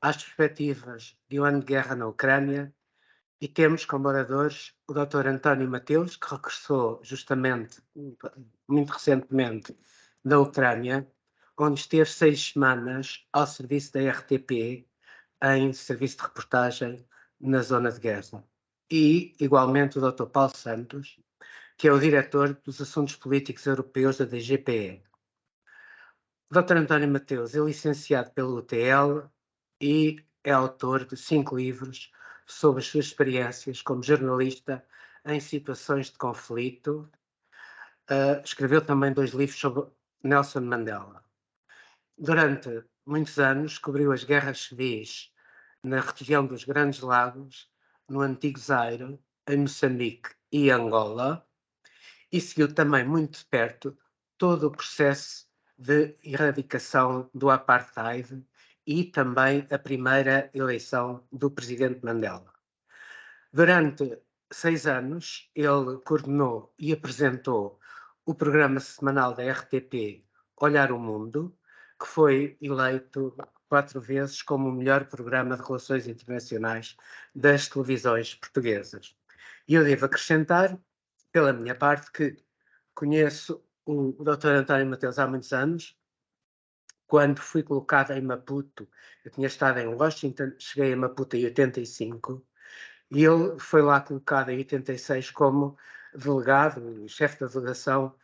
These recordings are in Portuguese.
às perspectivas de um ano de guerra na Ucrânia, e temos como oradores o Dr. António Mateus, que regressou justamente, muito recentemente, da Ucrânia, onde esteve 6 semanas ao serviço da RTP, em serviço de reportagem na zona de guerra. E, igualmente, o Dr. Paulo Santos, que é o diretor dos Assuntos Políticos Europeus da DGPE. O Dr. António Mateus é licenciado pelo UTL e é autor de 5 livros sobre as suas experiências como jornalista em situações de conflito. Escreveu também 2 livros sobre Nelson Mandela. Durante muitos anos cobriu as guerras civis na região dos Grandes Lagos, no antigo Zaire, em Moçambique e Angola, e seguiu também muito de perto todo o processo de erradicação do apartheid e também a primeira eleição do presidente Mandela. Durante 6 anos, ele coordenou e apresentou o programa semanal da RTP Olhar o Mundo, que foi eleito 4 vezes como o melhor programa de relações internacionais das televisões portuguesas. E eu devo acrescentar, pela minha parte, que conheço o Dr. António Mateus há muitos anos. Quando fui colocado em Maputo, eu tinha estado em Washington, cheguei a Maputo em 85, e ele foi lá colocado em 86 como delegado, chefe da delegação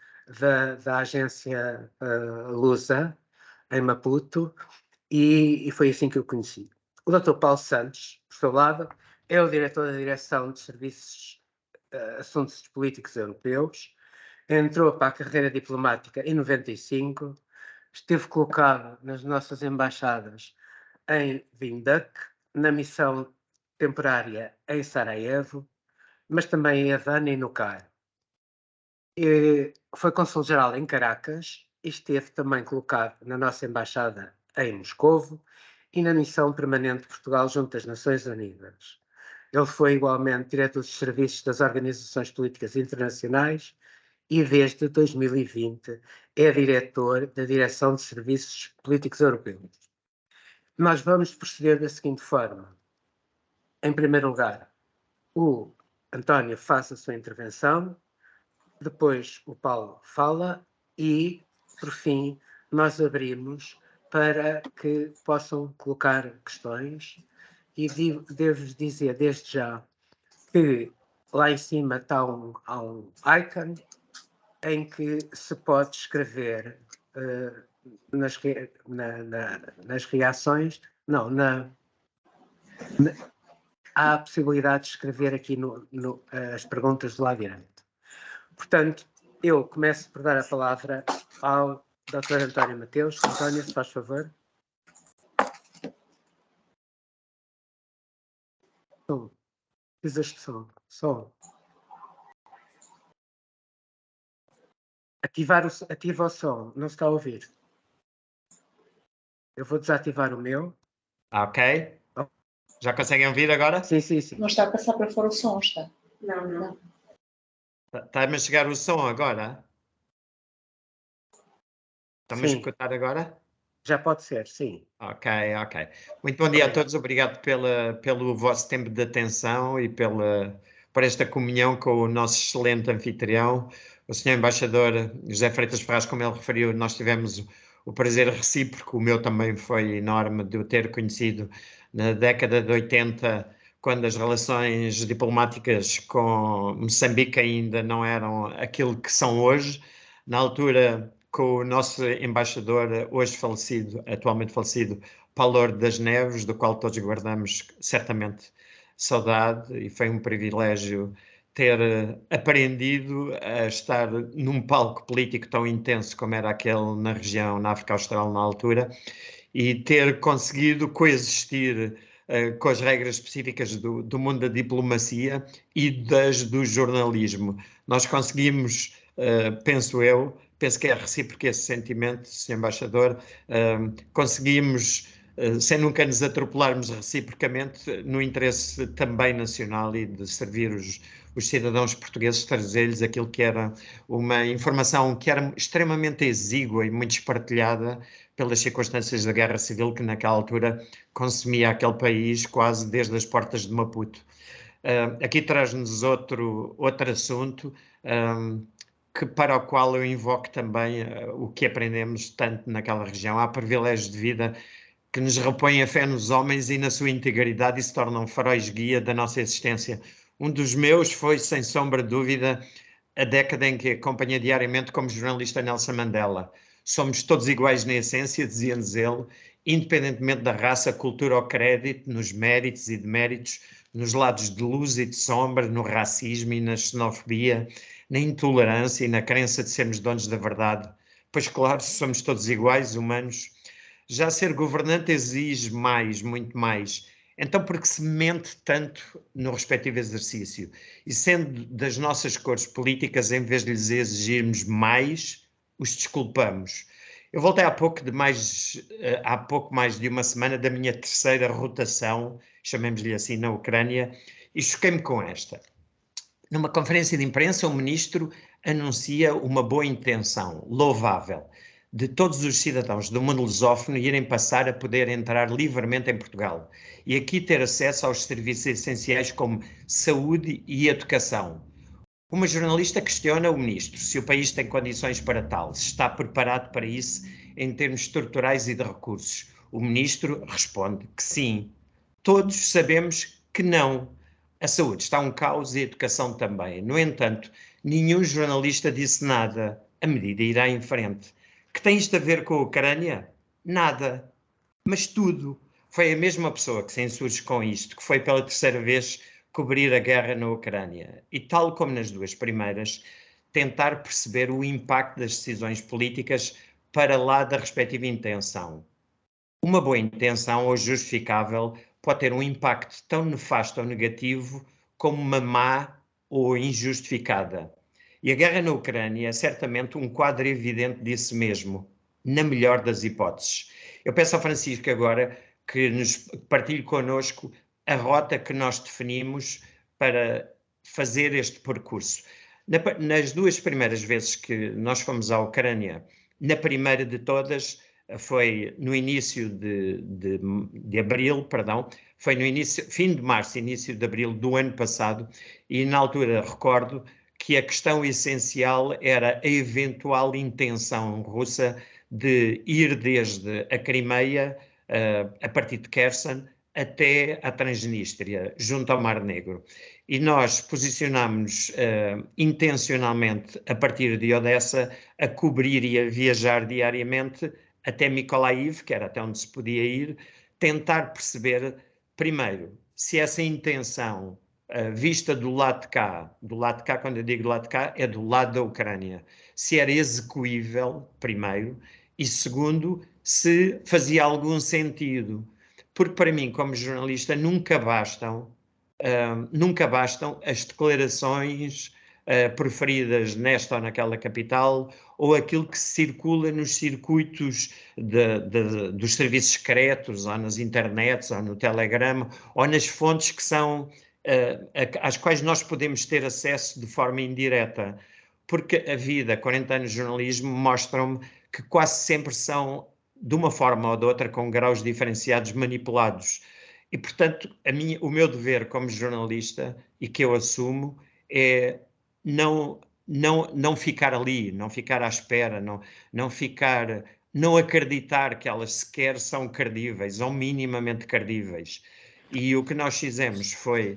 da agência Lusa, em Maputo, e foi assim que eu conheci. O Dr. Paulo Santos, por seu lado, é o diretor da Direção de Serviços Assuntos Políticos Europeus, entrou para a carreira diplomática em 95, esteve colocado nas nossas embaixadas em Vinduk, na missão temporária em Sarajevo, mas também em Havana e no Cairo. Foi cônsul-geral em Caracas e esteve também colocado na nossa embaixada em Moscovo e na missão permanente de Portugal junto às Nações Unidas. Ele foi igualmente diretor dos serviços das organizações políticas internacionais e desde 2020 é diretor da Direção de Serviços Políticos Europeus. Nós vamos proceder da seguinte forma. Em primeiro lugar, o António faz a sua intervenção, depois o Paulo fala e, por fim, nós abrimos para que possam colocar questões e devo dizer desde já que lá em cima está há um icon em que se pode escrever nas reações, não, há a possibilidade de escrever aqui as perguntas do lado direito. Portanto, eu começo por dar a palavra ao Dr. António Mateus. António, se faz favor. Som. Fizeste som. Som. Ativa o som. Não se está a ouvir. Eu vou desativar o meu. Ok. Já conseguem ouvir agora? Sim, sim, sim. Não está a passar para fora o som, está? Não. Está-me a chegar o som agora? Estão-me a escutar agora? Já pode ser, sim. Ok. Muito bom dia a todos. Obrigado pelo vosso tempo de atenção e por esta comunhão com o nosso excelente anfitrião, o Sr. Embaixador José Freitas Ferraz. Como ele referiu, nós tivemos o prazer recíproco, o meu também foi enorme, de o ter conhecido na década de 80, quando as relações diplomáticas com Moçambique ainda não eram aquilo que são hoje. Na altura, com o nosso embaixador, hoje falecido, atualmente falecido, Paulo Louro das Neves, do qual todos guardamos certamente saudade, e foi um privilégio ter aprendido a estar num palco político tão intenso como era aquele na região, na África Austral na altura, e ter conseguido coexistir com as regras específicas do mundo da diplomacia e do jornalismo. Nós conseguimos, penso que é recíproco esse sentimento, Sr. Embaixador, conseguimos sem nunca nos atropelarmos reciprocamente, no interesse também nacional e de servir os cidadãos portugueses, trazer-lhes aquilo que era uma informação que era extremamente exígua e muito espartilhada pelas circunstâncias da Guerra Civil que naquela altura consumia aquele país quase desde as portas de Maputo. Aqui traz-nos outro assunto para o qual eu invoco também o que aprendemos tanto naquela região. Há privilégios de vida que nos repõem a fé nos homens e na sua integridade e se tornam faróis guia da nossa existência. Um dos meus foi, sem sombra de dúvida, a década em que acompanhei diariamente como jornalista Nelson Mandela. Somos todos iguais na essência, dizia-nos ele, independentemente da raça, cultura ou crédito, nos méritos e deméritos, nos lados de luz e de sombra, no racismo e na xenofobia, na intolerância e na crença de sermos donos da verdade. Pois claro, somos todos iguais, humanos. Já ser governante exige mais, muito mais. Então, por que se mente tanto no respectivo exercício? E sendo das nossas cores políticas, em vez de lhes exigirmos mais, os desculpamos. Eu voltei há pouco mais de uma semana da minha terceira rotação, chamemos-lhe assim, na Ucrânia, e choquei-me com esta. Numa conferência de imprensa, o ministro anuncia uma boa intenção, louvável, de todos os cidadãos do mundo lusófono irem passar a poder entrar livremente em Portugal e aqui ter acesso aos serviços essenciais como saúde e educação. Uma jornalista questiona o ministro se o país tem condições para tal, se está preparado para isso em termos estruturais e de recursos. O ministro responde que sim. Todos sabemos que não. A saúde está um caos e a educação também. No entanto, nenhum jornalista disse nada. A medida irá em frente. Que tem isto a ver com a Ucrânia? Nada. Mas tudo. Foi a mesma pessoa que se insurge com isto, que foi pela terceira vez cobrir a guerra na Ucrânia. E tal como nas duas primeiras, tentar perceber o impacto das decisões políticas para lá da respectiva intenção. Uma boa intenção ou justificável pode ter um impacto tão nefasto ou negativo como uma má ou injustificada. E a guerra na Ucrânia é certamente um quadro evidente disso mesmo, na melhor das hipóteses. Eu peço ao Francisco agora que nos partilhe connosco a rota que nós definimos para fazer este percurso. Nas duas primeiras vezes que nós fomos à Ucrânia, na primeira de todas, foi no início de abril, perdão, foi no início, fim de março, início de abril do ano passado, e na altura recordo que a questão essencial era a eventual intenção russa de ir desde a Crimeia, a partir de Kherson, até a Transnistria, junto ao Mar Negro. E nós posicionámos intencionalmente, a partir de Odessa, a cobrir e a viajar diariamente até Mykolaiv, que era até onde se podia ir, tentar perceber, primeiro, se essa intenção vista do lado de cá, quando eu digo do lado de cá, é do lado da Ucrânia, se era execuível, primeiro, e segundo, se fazia algum sentido. Porque para mim, como jornalista, nunca bastam as declarações preferidas nesta ou naquela capital, ou aquilo que circula nos circuitos dos serviços secretos, ou nas internets, ou no Telegram, ou nas fontes que são às quais nós podemos ter acesso de forma indireta. Porque a vida, 40 anos de jornalismo, mostram-me que quase sempre são, de uma forma ou de outra, com graus diferenciados, manipulados. E, portanto, o meu dever como jornalista, e que eu assumo, é não ficar ali, não ficar à espera, não acreditar que elas sequer são credíveis ou minimamente credíveis. E o que nós fizemos foi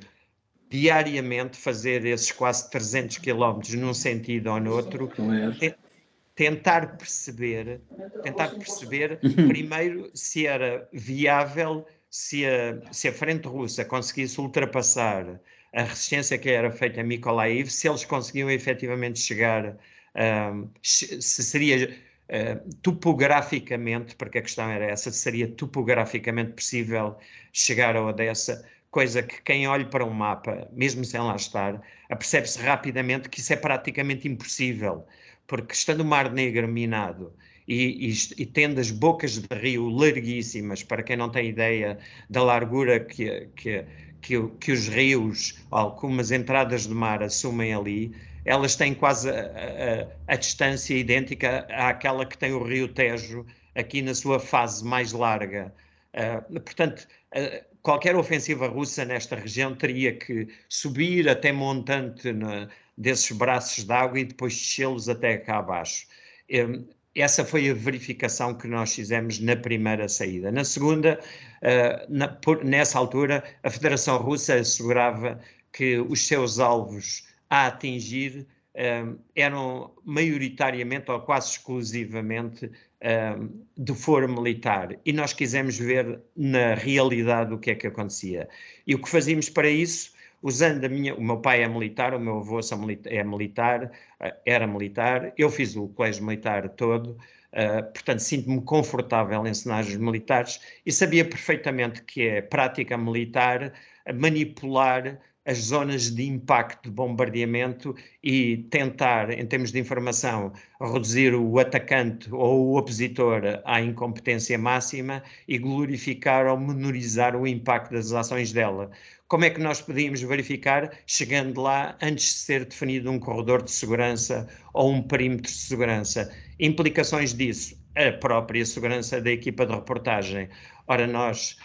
diariamente fazer esses quase 300 quilómetros num sentido ou no outro, tentar perceber primeiro se era viável, se a frente russa conseguisse ultrapassar a resistência que era feita em Mykolaiv, se eles conseguiam efetivamente chegar, se seria topograficamente, porque a questão era essa, se seria topograficamente possível chegar a Odessa, coisa que quem olha para um mapa, mesmo sem lá estar, apercebe-se rapidamente que isso é praticamente impossível, porque estando o Mar Negro minado e tendo as bocas de rio larguíssimas, para quem não tem ideia da largura que os rios, algumas entradas de mar assumem ali, elas têm quase a distância idêntica àquela que tem o rio Tejo aqui na sua fase mais larga. Portanto, qualquer ofensiva russa nesta região teria que subir até montante desses braços de água e depois descê-los até cá abaixo. Essa foi a verificação que nós fizemos na primeira saída. Na segunda, nessa altura, a Federação Russa assegurava que os seus alvos a atingir eram maioritariamente ou quase exclusivamente de foro militar, e nós quisemos ver na realidade o que é que acontecia. E o que fazíamos para isso, usando o meu pai é militar, o meu avô é militar, era militar, eu fiz o colégio militar todo, portanto sinto-me confortável em cenários militares e sabia perfeitamente que é prática militar manipular as zonas de impacto de bombardeamento e tentar, em termos de informação, reduzir o atacante ou o opositor à incompetência máxima e glorificar ou menorizar o impacto das ações dela. Como é que nós podíamos verificar? Chegando lá, antes de ser definido um corredor de segurança ou um perímetro de segurança. Implicações disso, a própria segurança da equipa de reportagem. Ora, nós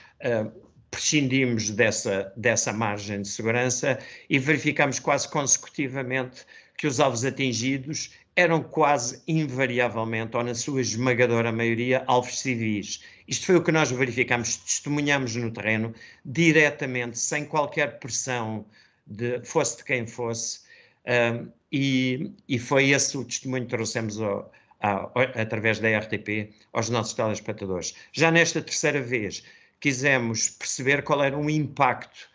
prescindimos dessa margem de segurança e verificamos quase consecutivamente que os alvos atingidos eram quase invariavelmente, ou na sua esmagadora maioria, alvos civis. Isto foi o que nós verificamos, testemunhamos no terreno, diretamente, sem qualquer pressão, fosse de quem fosse, e foi esse o testemunho que trouxemos através da RTP aos nossos telespectadores. Já nesta terceira vez, quisemos perceber qual era o impacto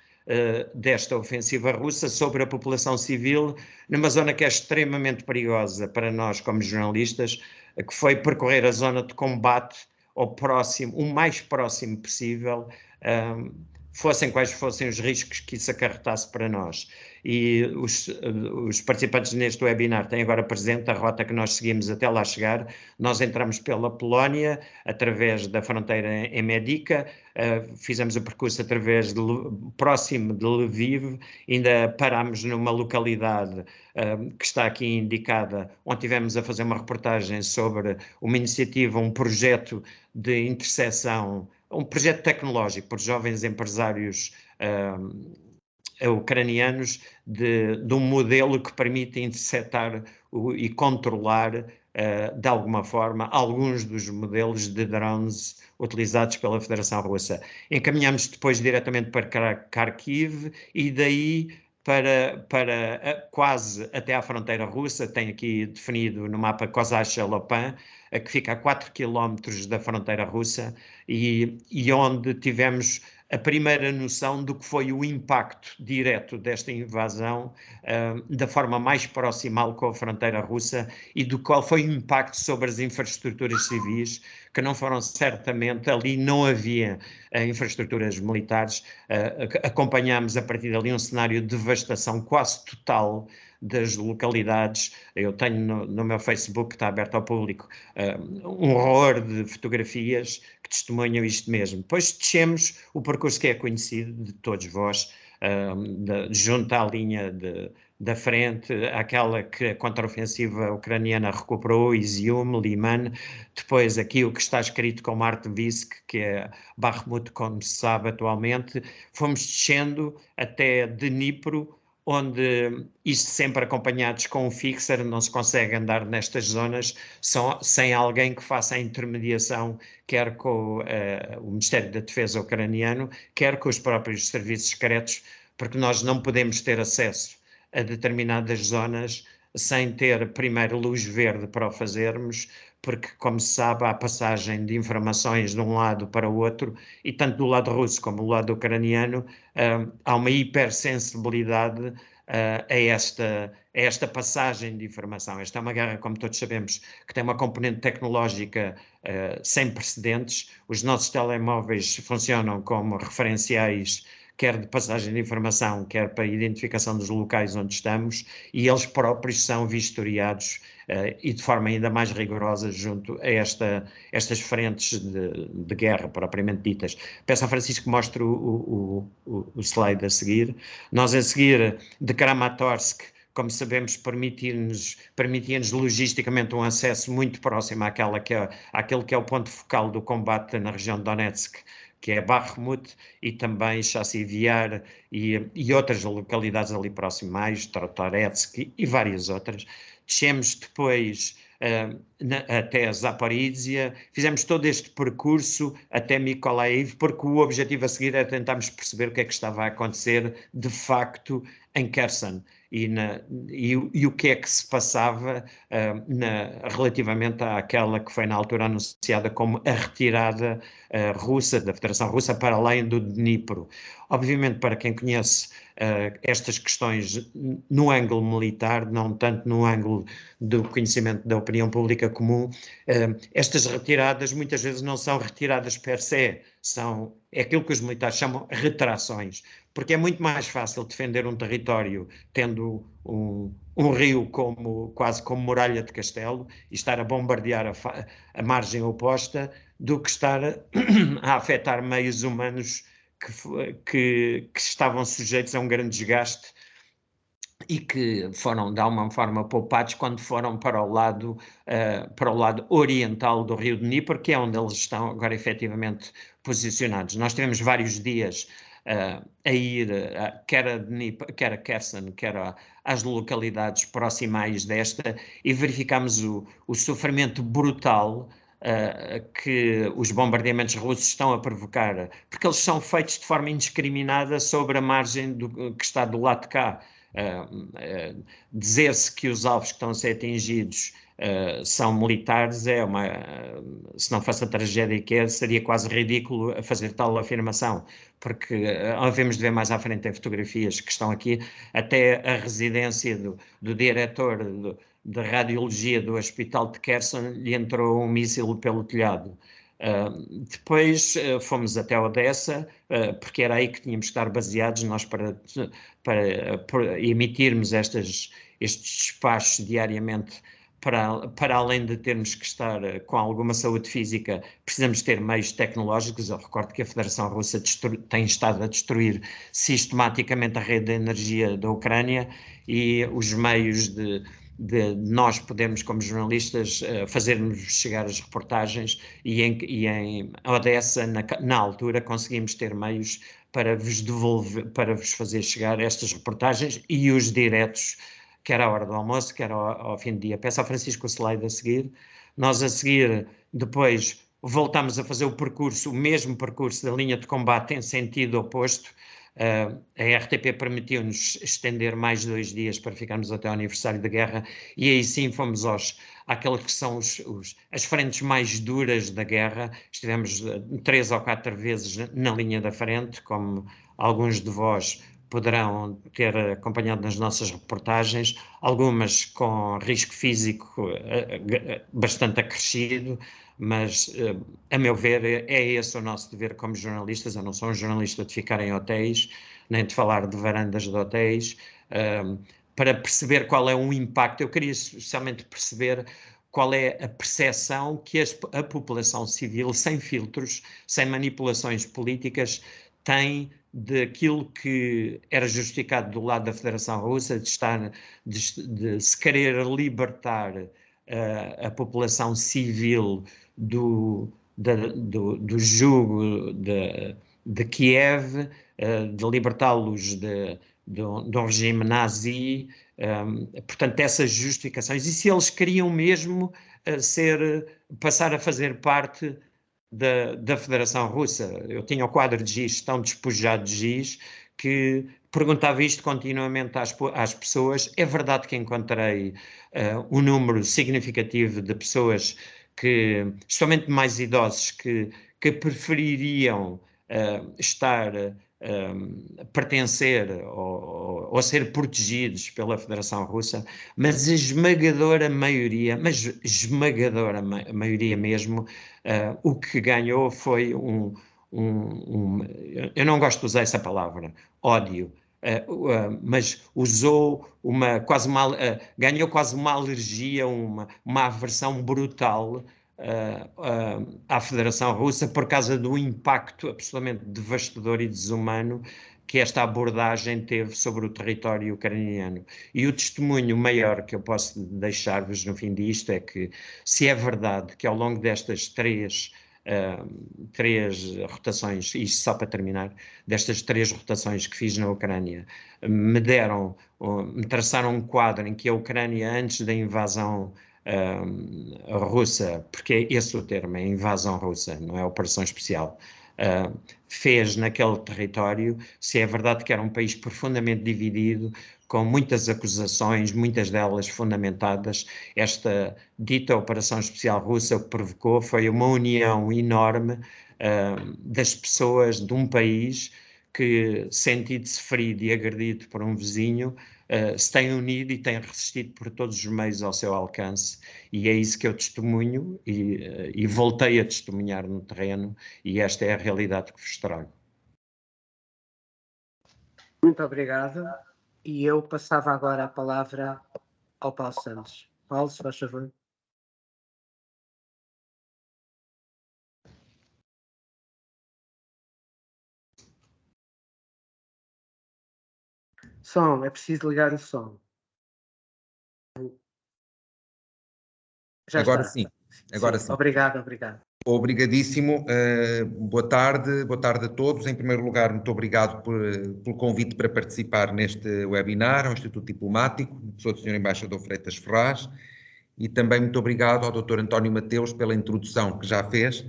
desta ofensiva russa sobre a população civil numa zona que é extremamente perigosa para nós como jornalistas, que foi percorrer a zona de combate ao próximo, o mais próximo possível, fossem quais fossem os riscos que isso acarretasse para nós. E os participantes neste webinar têm agora presente a rota que nós seguimos até lá chegar. Nós entramos pela Polónia, através da fronteira em Medica, fizemos o percurso próximo de Lviv, ainda parámos numa localidade que está aqui indicada, onde tivemos a fazer uma reportagem sobre uma iniciativa, um projeto de interseção, um projeto tecnológico por jovens empresários ucranianos de um modelo que permite interceptar e controlar de alguma forma alguns dos modelos de drones utilizados pela Federação Russa. Encaminhamos depois diretamente para Kharkiv e daí para quase até à fronteira russa, tem aqui definido no mapa Kozacha-Lopan, que fica a 4 km da fronteira russa e onde tivemos a primeira noção do que foi o impacto direto desta invasão da forma mais próxima com a fronteira russa e do qual foi o impacto sobre as infraestruturas civis, que não foram certamente, ali não havia infraestruturas militares. Acompanhámos a partir dali um cenário de devastação quase total das localidades. Eu tenho no meu Facebook, que está aberto ao público, um horror de fotografias que testemunham isto mesmo. Depois descemos o percurso que é conhecido de todos vós, junto à linha da frente, aquela que a contraofensiva ucraniana recuperou, Izium, Liman, depois aqui o que está escrito como Artvisk, que é Bakhmut, como se sabe atualmente. Fomos descendo até Dnipro, onde isto sempre acompanhados com um fixer, não se consegue andar nestas zonas sem alguém que faça a intermediação, quer com o Ministério da Defesa ucraniano, quer com os próprios serviços secretos, porque nós não podemos ter acesso a determinadas zonas sem ter primeiro luz verde para o fazermos, porque, como se sabe, há passagem de informações de um lado para o outro, e tanto do lado russo como do lado ucraniano há uma hipersensibilidade a esta passagem de informação. Esta é uma guerra, como todos sabemos, que tem uma componente tecnológica sem precedentes. Os nossos telemóveis funcionam como referenciais, quer de passagem de informação, quer para a identificação dos locais onde estamos, e eles próprios são vistoriados e de forma ainda mais rigorosa junto a estas frentes de guerra propriamente ditas. Peço a Francisco que mostre o slide a seguir. Nós a seguir de Kramatorsk, como sabemos, permitia-nos logisticamente um acesso muito próximo àquele que é o ponto focal do combate na região de Donetsk, que é Bakhmut, e também Chassivyar e outras localidades ali próximas, Trotoretsk e várias outras. Descemos depois até Zaporizhia, fizemos todo este percurso até Mykolaiv, porque o objetivo a seguir era tentarmos perceber o que é que estava a acontecer de facto em Kherson e o que é que se passava relativamente àquela que foi na altura anunciada como a retirada russa, da Federação Russa, para além do Dnipro. Obviamente, para quem conhece estas questões no ângulo militar, não tanto no ângulo do conhecimento da opinião pública comum, estas retiradas muitas vezes não são retiradas per se, é aquilo que os militares chamam retrações, porque é muito mais fácil defender um território tendo um rio quase como muralha de castelo e estar a bombardear a margem oposta do que estar a afetar meios humanos que estavam sujeitos a um grande desgaste e que foram de alguma forma poupados quando foram para o lado oriental do rio Dnipro, que é onde eles estão agora efetivamente posicionados. Nós tivemos vários dias a ir, quer a Kherson, quer às localidades próximas desta, e verificámos o sofrimento brutal que os bombardeamentos russos estão a provocar, porque eles são feitos de forma indiscriminada sobre a margem que está do lado de cá. Dizer-se que os alvos que estão a ser atingidos são militares se não fosse a tragédia que é, seria quase ridículo fazer tal afirmação, porque havemos de ver mais à frente em fotografias que estão aqui, até a residência do diretor de radiologia do hospital de Kherson lhe entrou um míssil pelo telhado. Depois fomos até Odessa, porque era aí que tínhamos que estar baseados nós para emitirmos estes despachos diariamente. Para além de termos que estar com alguma saúde física, precisamos ter meios tecnológicos. Eu recordo que a Federação Russa tem estado a destruir sistematicamente a rede de energia da Ucrânia, e os meios de nós podermos, como jornalistas, fazermos chegar as reportagens, e em Odessa, na altura, conseguimos ter meios para vos fazer chegar estas reportagens e os diretos, quer à hora do almoço, quer ao fim do dia. Peço ao Francisco o slide a seguir. Nós a seguir, depois, voltamos a fazer o mesmo percurso da linha de combate em sentido oposto. A RTP permitiu-nos estender mais 2 dias para ficarmos até ao aniversário da guerra, e aí sim fomos àquelas que são as frentes mais duras da guerra. Estivemos 3 ou 4 vezes na linha da frente, como alguns de vós poderão ter acompanhado nas nossas reportagens, algumas com risco físico bastante acrescido, mas, a meu ver, é esse o nosso dever como jornalistas. Eu não sou um jornalista de ficar em hotéis, nem de falar de varandas de hotéis, para perceber qual é o impacto. Eu queria especialmente perceber qual é a percepção que a população civil, sem filtros, sem manipulações políticas, tem daquilo que era justificado do lado da Federação Russa, de se querer libertar a população civil do jugo de Kiev, de libertá-los de um regime nazi, portanto, essas justificações. E se eles queriam mesmo passar a fazer parte da Federação Russa. Eu tinha o quadro de giz tão despojado de giz que perguntava isto continuamente às pessoas. É verdade que encontrei um número significativo de pessoas especialmente mais idosos, que prefeririam pertencer ou ser protegidos pela Federação Russa, mas a esmagadora maioria mesmo, o que ganhou foi eu não gosto de usar essa palavra, ódio, mas usou ganhou quase uma alergia, uma aversão brutal à Federação Russa por causa do impacto absolutamente devastador e desumano que esta abordagem teve sobre o território ucraniano. E o testemunho maior que eu posso deixar-vos no fim disto é que, se é verdade que ao longo destas três rotações, e só para terminar, destas 3 rotações que fiz na Ucrânia, me traçaram um quadro em que a Ucrânia, antes da invasão russa, porque é esse o termo, é invasão russa, não é operação especial, fez naquele território, se é verdade que era um país profundamente dividido, com muitas acusações, muitas delas fundamentadas. Esta dita operação especial russa, o que provocou foi uma união enorme das pessoas de um país que, sentindo-se ferido e agredido por um vizinho, se tem unido e tem resistido por todos os meios ao seu alcance, e é isso que eu testemunho e voltei a testemunhar no terreno, e esta é a realidade que vos trago. Muito obrigado. E eu passava agora a palavra ao Paulo Santos. Paulo, se faz favor. Som, é preciso ligar o som. Já agora está. sim, agora sim. Obrigado, obrigado. Obrigadíssimo, boa tarde a todos. Em primeiro lugar, muito obrigado pelo convite para participar neste webinar ao Instituto Diplomático, sou o Sr. Embaixador Freitas Ferraz, e também muito obrigado ao Dr. António Mateus pela introdução que já fez.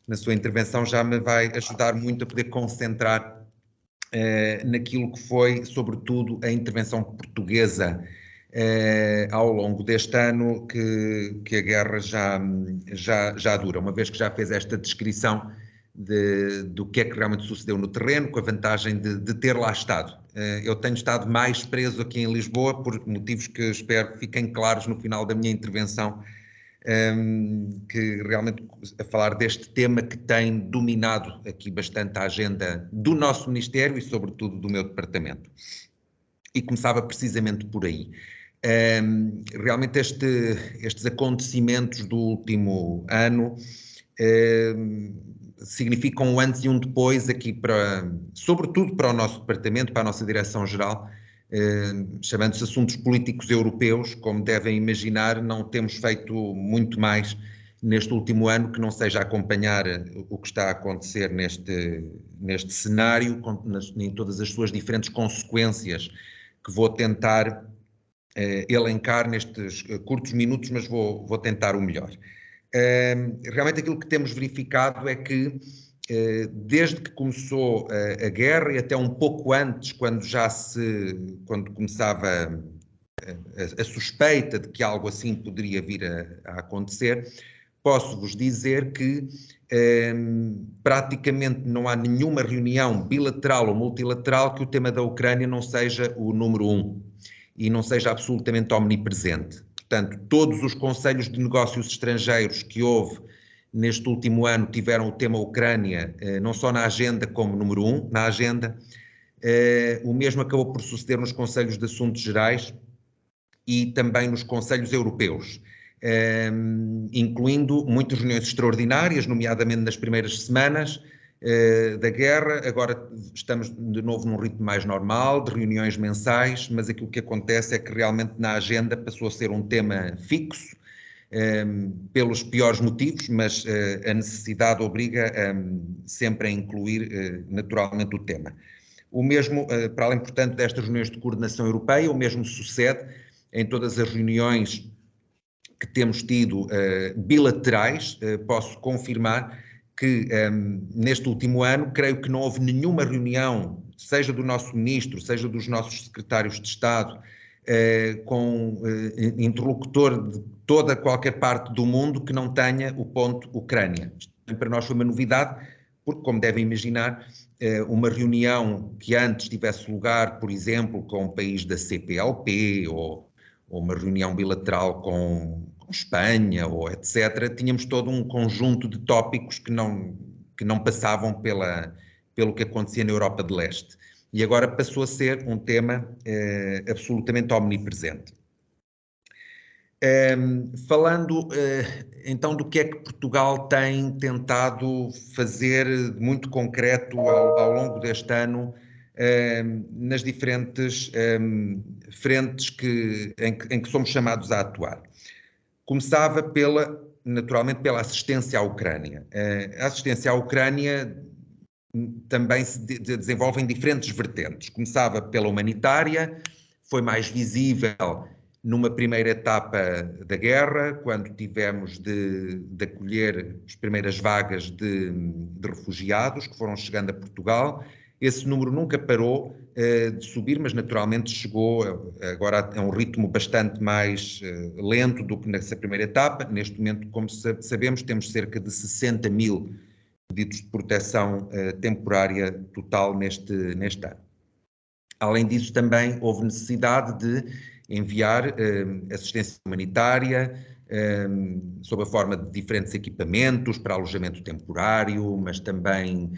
Na sua intervenção já me vai ajudar muito a poder concentrar naquilo que foi, sobretudo, a intervenção portuguesa ao longo deste ano que a guerra já dura, uma vez que já fez esta descrição do que é que realmente sucedeu no terreno, com a vantagem de ter lá estado. Eu tenho estado mais preso aqui em Lisboa por motivos que espero que fiquem claros no final da minha intervenção, que realmente a falar deste tema que tem dominado aqui bastante a agenda do nosso Ministério e sobretudo do meu departamento. E começava precisamente por aí. Realmente estes acontecimentos do último ano significam um antes e um depois aqui sobretudo para o nosso departamento, para a nossa direção-geral, chamando-se assuntos políticos europeus. Como devem imaginar, não temos feito muito mais neste último ano que não seja acompanhar o que está a acontecer neste cenário, em todas as suas diferentes consequências, que vou tentar elencar nestes curtos minutos, mas vou tentar o melhor. Realmente aquilo que temos verificado é que desde que começou a guerra e até um pouco antes, quando começava a suspeita de que algo assim poderia vir a acontecer, posso-vos dizer que praticamente não há nenhuma reunião bilateral ou multilateral que o tema da Ucrânia não seja o número 1 e não seja absolutamente omnipresente. Portanto, todos os conselhos de negócios estrangeiros que houve neste último ano tiveram o tema Ucrânia não só na agenda como número 1 na agenda. O mesmo acabou por suceder nos conselhos de assuntos gerais e também nos conselhos europeus, incluindo muitas reuniões extraordinárias, nomeadamente nas primeiras semanas da guerra. Agora estamos de novo num ritmo mais normal, de reuniões mensais, mas aquilo que acontece é que realmente na agenda passou a ser um tema fixo, pelos piores motivos, mas a necessidade obriga sempre a incluir naturalmente o tema. O mesmo, para além, portanto, destas reuniões de coordenação europeia, o mesmo sucede em todas as reuniões que temos tido bilaterais. Posso confirmar que neste último ano, creio que não houve nenhuma reunião, seja do nosso ministro, seja dos nossos secretários de Estado, com interlocutor de qualquer parte do mundo que não tenha o ponto Ucrânia. Para nós foi uma novidade, porque, como devem imaginar, uma reunião que antes tivesse lugar, por exemplo, com um país da CPLP ou uma reunião bilateral com Espanha ou etc., tínhamos todo um conjunto de tópicos que não passavam pelo que acontecia na Europa de Leste. e agora passou a ser um tema absolutamente omnipresente. Falando então do que é que Portugal tem tentado fazer de muito concreto ao longo deste ano nas diferentes frentes em que somos chamados a atuar. Começava naturalmente pela assistência à Ucrânia. A assistência à Ucrânia também se desenvolve em diferentes vertentes. Começava pela humanitária, foi mais visível numa primeira etapa da guerra, quando tivemos de acolher as primeiras vagas de refugiados que foram chegando a Portugal. Esse número nunca parou de subir, mas naturalmente chegou agora a um ritmo bastante mais lento do que nessa primeira etapa. Neste momento, como sabemos, temos cerca de 60 mil pedidos de proteção temporária total neste ano. Além disso, também houve necessidade de enviar assistência humanitária sob a forma de diferentes equipamentos para alojamento temporário, mas também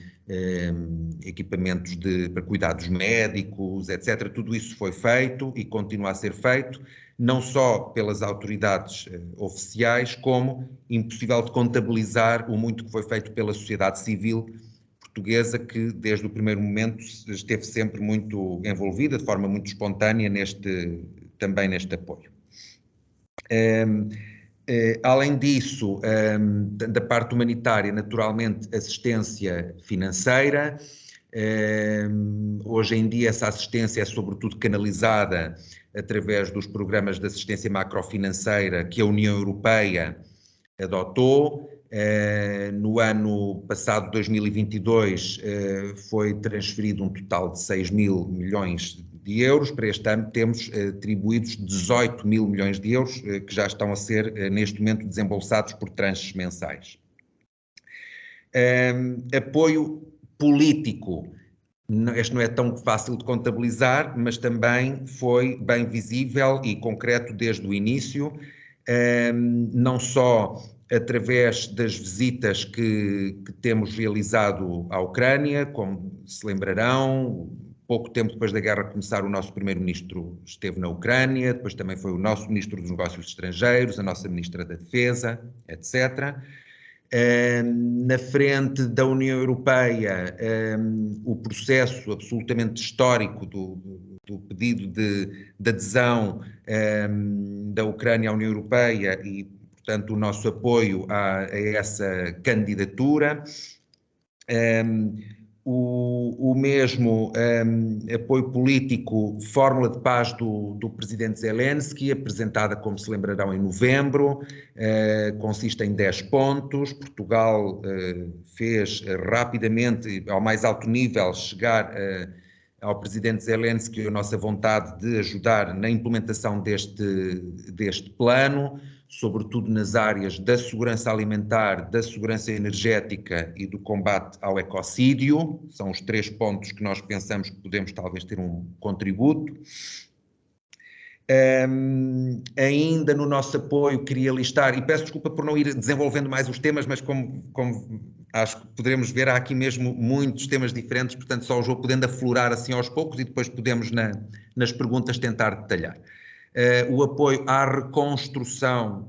equipamentos para cuidados médicos, etc. Tudo isso foi feito e continua a ser feito, não só pelas autoridades oficiais, como impossível de contabilizar o muito que foi feito pela sociedade civil portuguesa, que desde o primeiro momento esteve sempre muito envolvida, de forma muito espontânea, também neste apoio. Além disso, da parte humanitária, naturalmente, assistência financeira. Hoje em dia essa assistência é sobretudo canalizada através dos programas de assistência macrofinanceira que a União Europeia adotou. No ano passado, 2022, foi transferido um total de 6 mil milhões de euros. Para este ano temos atribuídos 18 mil milhões de euros que já estão a ser, neste momento, desembolsados por tranches mensais. Apoio político. Este não é tão fácil de contabilizar, mas também foi bem visível e concreto desde o início, não só através das visitas que temos realizado à Ucrânia, como se lembrarão, pouco tempo depois da guerra começar, o nosso primeiro-ministro esteve na Ucrânia, depois também foi o nosso ministro dos Negócios Estrangeiros, a nossa ministra da Defesa, etc. Na frente da União Europeia, o processo absolutamente histórico do pedido de adesão da Ucrânia à União Europeia e, portanto, o nosso apoio a essa candidatura. O mesmo apoio político, fórmula de paz do presidente Zelensky, apresentada, como se lembrarão, em novembro, consiste em 10 pontos. Portugal fez rapidamente, ao mais alto nível, chegar ao presidente Zelensky a nossa vontade de ajudar na implementação deste plano, sobretudo nas áreas da segurança alimentar, da segurança energética e do combate ao ecocídio. São os 3 pontos que nós pensamos que podemos talvez ter um contributo. Ainda no nosso apoio queria listar, e peço desculpa por não ir desenvolvendo mais os temas, mas como acho que poderemos ver, há aqui mesmo muitos temas diferentes, portanto só os vou podendo aflorar assim aos poucos e depois podemos nas perguntas tentar detalhar. O apoio à reconstrução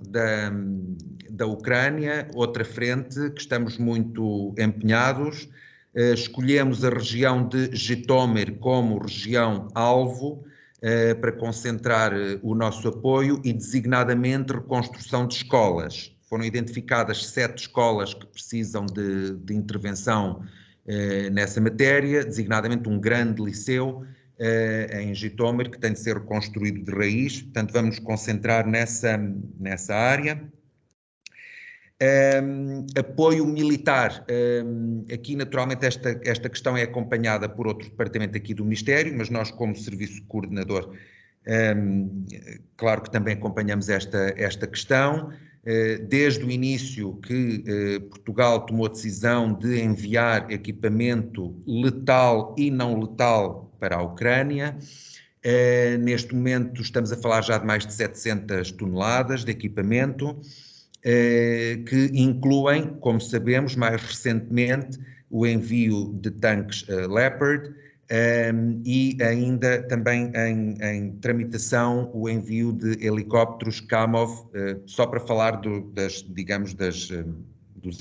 da Ucrânia, outra frente que estamos muito empenhados. Escolhemos a região de Jitomir como região-alvo para concentrar o nosso apoio e, designadamente, reconstrução de escolas. Foram identificadas 7 escolas que precisam de intervenção nessa matéria, designadamente um grande liceu em Jitomir, que tem de ser reconstruído de raiz. Portanto, vamos nos concentrar nessa área. Apoio militar. Aqui, naturalmente, esta questão é acompanhada por outro departamento aqui do Ministério, mas nós, como serviço coordenador, claro que também acompanhamos esta questão. Desde o início que Portugal tomou a decisão de enviar equipamento letal e não letal para a Ucrânia. Neste momento estamos a falar já de mais de 700 toneladas de equipamento, que incluem, como sabemos, mais recentemente, o envio de tanques Leopard, e ainda também em tramitação o envio de helicópteros Kamov, só para falar dos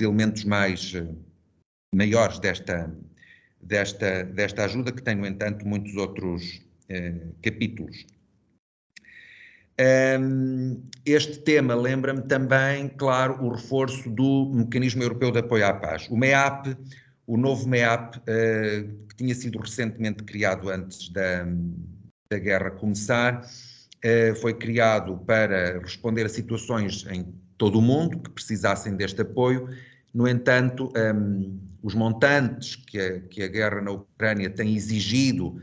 elementos maiores desta ajuda, que tem, no entanto, muitos outros capítulos. Este tema lembra-me também, claro, o reforço do Mecanismo Europeu de Apoio à Paz. O novo MEAP, que tinha sido recentemente criado antes da guerra começar, foi criado para responder a situações em todo o mundo que precisassem deste apoio. No entanto, os montantes que a guerra na Ucrânia tem exigido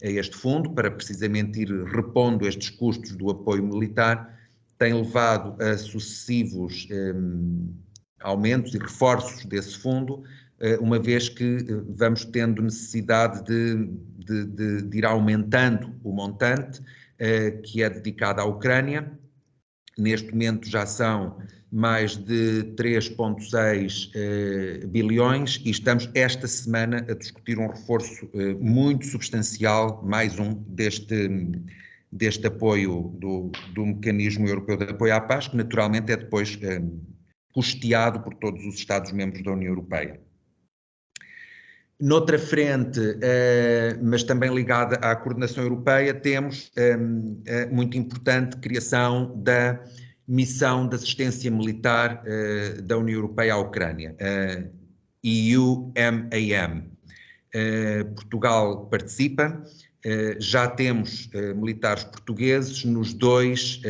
a este fundo, para precisamente ir repondo estes custos do apoio militar, tem levado a sucessivos aumentos e reforços desse fundo, uma vez que vamos tendo necessidade de ir aumentando o montante que é dedicado à Ucrânia. Neste momento já são mais de 3,6 bilhões e estamos esta semana a discutir um reforço muito substancial, mais um deste apoio do Mecanismo Europeu de Apoio à Paz, que naturalmente é depois custeado por todos os Estados-membros da União Europeia. Noutra frente, mas também ligada à coordenação europeia, temos muito importante criação da missão de assistência militar da União Europeia à Ucrânia, EUMAM. Portugal participa, já temos militares portugueses nos 2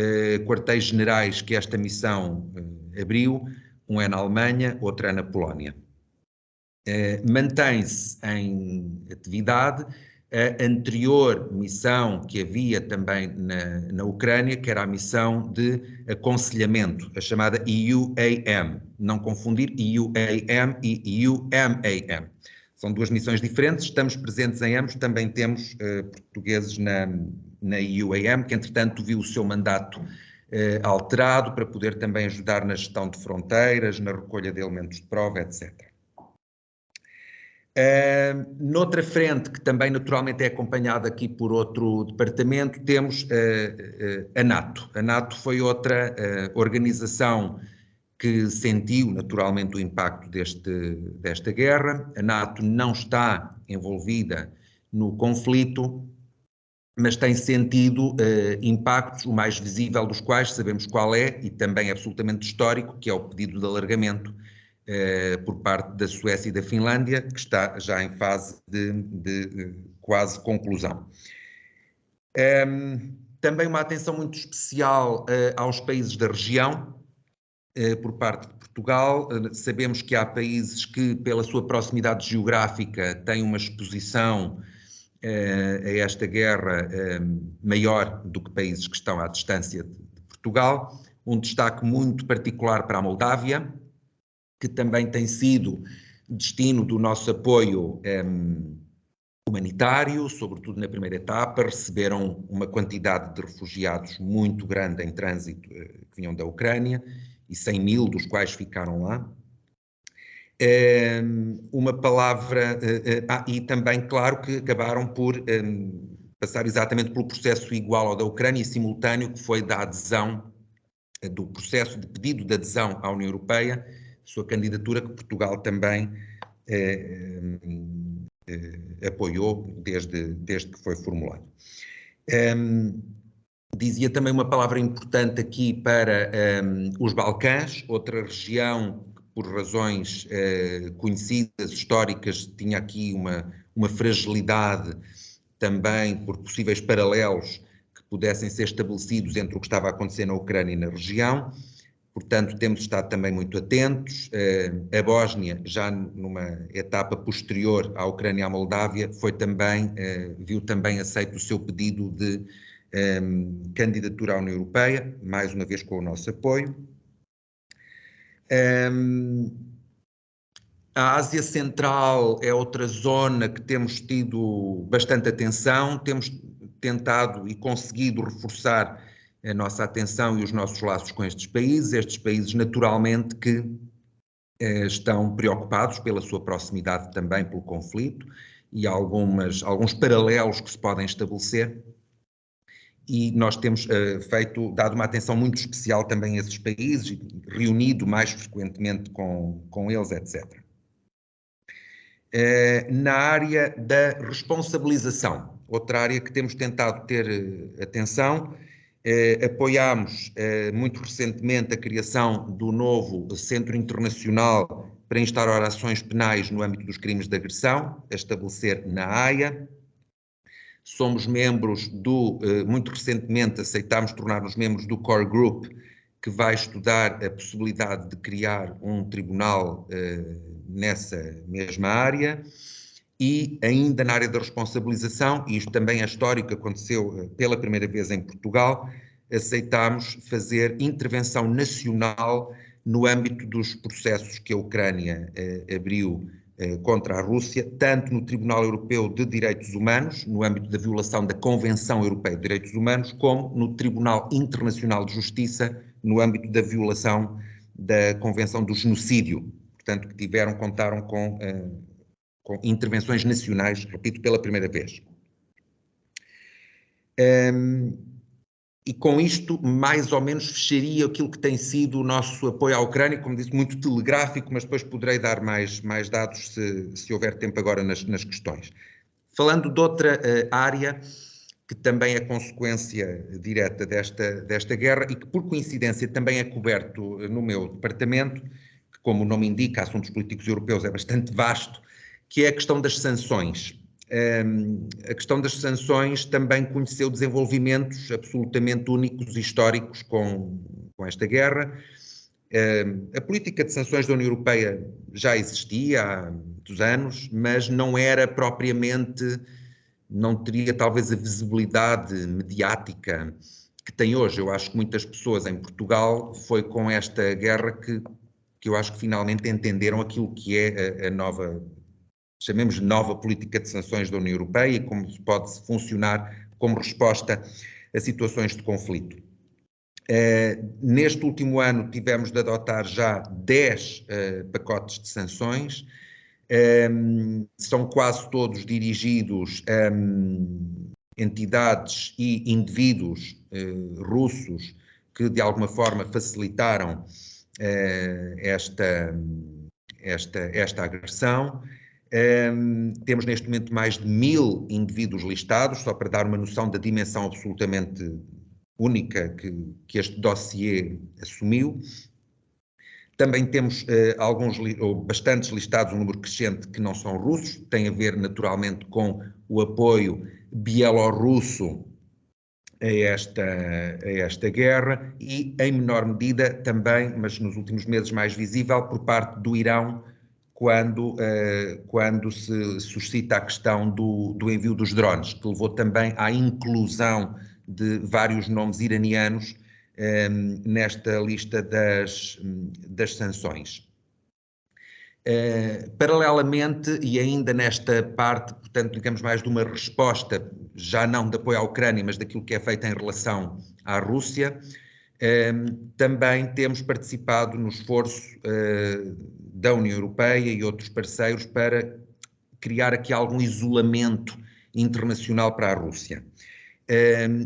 quartéis-generais que esta missão abriu, um é na Alemanha, outro é na Polónia. Mantém-se em atividade a anterior missão que havia também na Ucrânia, que era a missão de aconselhamento, a chamada EUAM, não confundir EUAM e EUMAM. São 2 missões diferentes, estamos presentes em ambos, também temos portugueses na EUAM, que entretanto viu o seu mandato alterado para poder também ajudar na gestão de fronteiras, na recolha de elementos de prova, etc. Noutra frente, que também naturalmente é acompanhada aqui por outro departamento, temos a NATO. A NATO foi outra organização que sentiu naturalmente o impacto desta guerra. A NATO não está envolvida no conflito, mas tem sentido impactos, o mais visível dos quais sabemos qual é, e também é absolutamente histórico, que é o pedido de alargamento por parte da Suécia e da Finlândia, que está já em fase de quase conclusão. Também uma atenção muito especial aos países da região, por parte de Portugal. Sabemos que há países que, pela sua proximidade geográfica, têm uma exposição a esta guerra maior do que países que estão à distância de Portugal. Um destaque muito particular para a Moldávia, que também tem sido destino do nosso apoio humanitário, sobretudo na primeira etapa. Receberam uma quantidade de refugiados muito grande em trânsito que vinham da Ucrânia, e 100 mil dos quais ficaram lá. Uma palavra, e também, claro, que acabaram por passar exatamente pelo processo igual ao da Ucrânia e simultâneo, que foi da adesão, do processo de pedido de adesão à União Europeia, sua candidatura, que Portugal também apoiou desde que foi formulado. Dizia também uma palavra importante aqui para os Balcãs, outra região que, por razões conhecidas, históricas, tinha aqui uma fragilidade também por possíveis paralelos que pudessem ser estabelecidos entre o que estava a acontecer na Ucrânia e na região. Portanto, temos estado também muito atentos. A Bósnia, já numa etapa posterior à Ucrânia e à Moldávia, viu também aceito o seu pedido de candidatura à União Europeia, mais uma vez com o nosso apoio. A Ásia Central é outra zona que temos tido bastante atenção, temos tentado e conseguido reforçar a nossa atenção e os nossos laços com estes países naturalmente que estão preocupados pela sua proximidade também pelo conflito e alguns paralelos que se podem estabelecer. E nós temos dado uma atenção muito especial também a esses países, reunido mais frequentemente com eles, etc. Na área da responsabilização, outra área que temos tentado ter atenção, apoiámos muito recentemente a criação do novo Centro Internacional para instaurar ações penais no âmbito dos crimes de agressão, a estabelecer na Haia. Somos membros muito recentemente aceitámos tornar-nos membros do Core Group, que vai estudar a possibilidade de criar um tribunal nessa mesma área. E ainda na área da responsabilização, e isto também é histórico, aconteceu pela primeira vez em Portugal, aceitámos fazer intervenção nacional no âmbito dos processos que a Ucrânia abriu contra a Rússia, tanto no Tribunal Europeu de Direitos Humanos, no âmbito da violação da Convenção Europeia de Direitos Humanos, como no Tribunal Internacional de Justiça, no âmbito da violação da Convenção do Genocídio. Portanto, que contaram com intervenções nacionais, repito, pela primeira vez. E com isto, mais ou menos, fecharia aquilo que tem sido o nosso apoio à Ucrânia, como disse, muito telegráfico, mas depois poderei dar mais dados se houver tempo agora nas questões. Falando de outra área, que também é consequência direta desta guerra e que, por coincidência, também é coberto no meu departamento, que, como o nome indica, assuntos políticos europeus é bastante vasto, que é a questão das sanções. A questão das sanções também conheceu desenvolvimentos absolutamente únicos e históricos com esta guerra. A política de sanções da União Europeia já existia há muitos anos, mas não era propriamente, não teria talvez a visibilidade mediática que tem hoje. Eu acho que muitas pessoas em Portugal, foi com esta guerra que eu acho que finalmente entenderam aquilo que é a nova, chamemos de nova política de sanções da União Europeia e como pode funcionar como resposta a situações de conflito. Neste último ano tivemos de adotar já 10 pacotes de sanções, são quase todos dirigidos a entidades e indivíduos russos que de alguma forma facilitaram esta agressão. Temos neste momento mais de 1000 indivíduos listados, só para dar uma noção da dimensão absolutamente única que este dossiê assumiu. Também temos bastantes listados, um número crescente que não são russos, tem a ver naturalmente com o apoio bielorrusso a esta guerra e, em menor medida, também, mas nos últimos meses mais visível, por parte do Irão, quando se suscita a questão do envio dos drones, que levou também à inclusão de vários nomes iranianos nesta lista das sanções. Paralelamente, e ainda nesta parte, portanto, digamos mais de uma resposta, já não de apoio à Ucrânia, mas daquilo que é feito em relação à Rússia, também temos participado no esforço da União Europeia e outros parceiros para criar aqui algum isolamento internacional para a Rússia.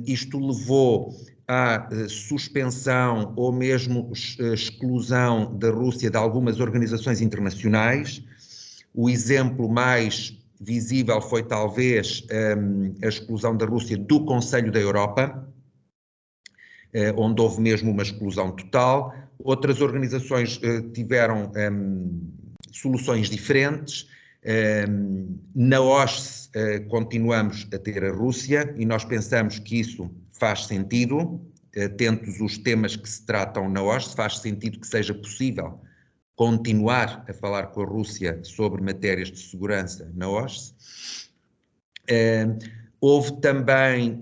Isto levou à suspensão ou mesmo exclusão da Rússia de algumas organizações internacionais. O exemplo mais visível foi talvez a exclusão da Rússia do Conselho da Europa, onde houve mesmo uma exclusão total. Outras organizações tiveram soluções diferentes. Na OSCE continuamos a ter a Rússia e nós pensamos que isso faz sentido, atentos os temas que se tratam na OSCE, faz sentido que seja possível continuar a falar com a Rússia sobre matérias de segurança na OSCE. Houve também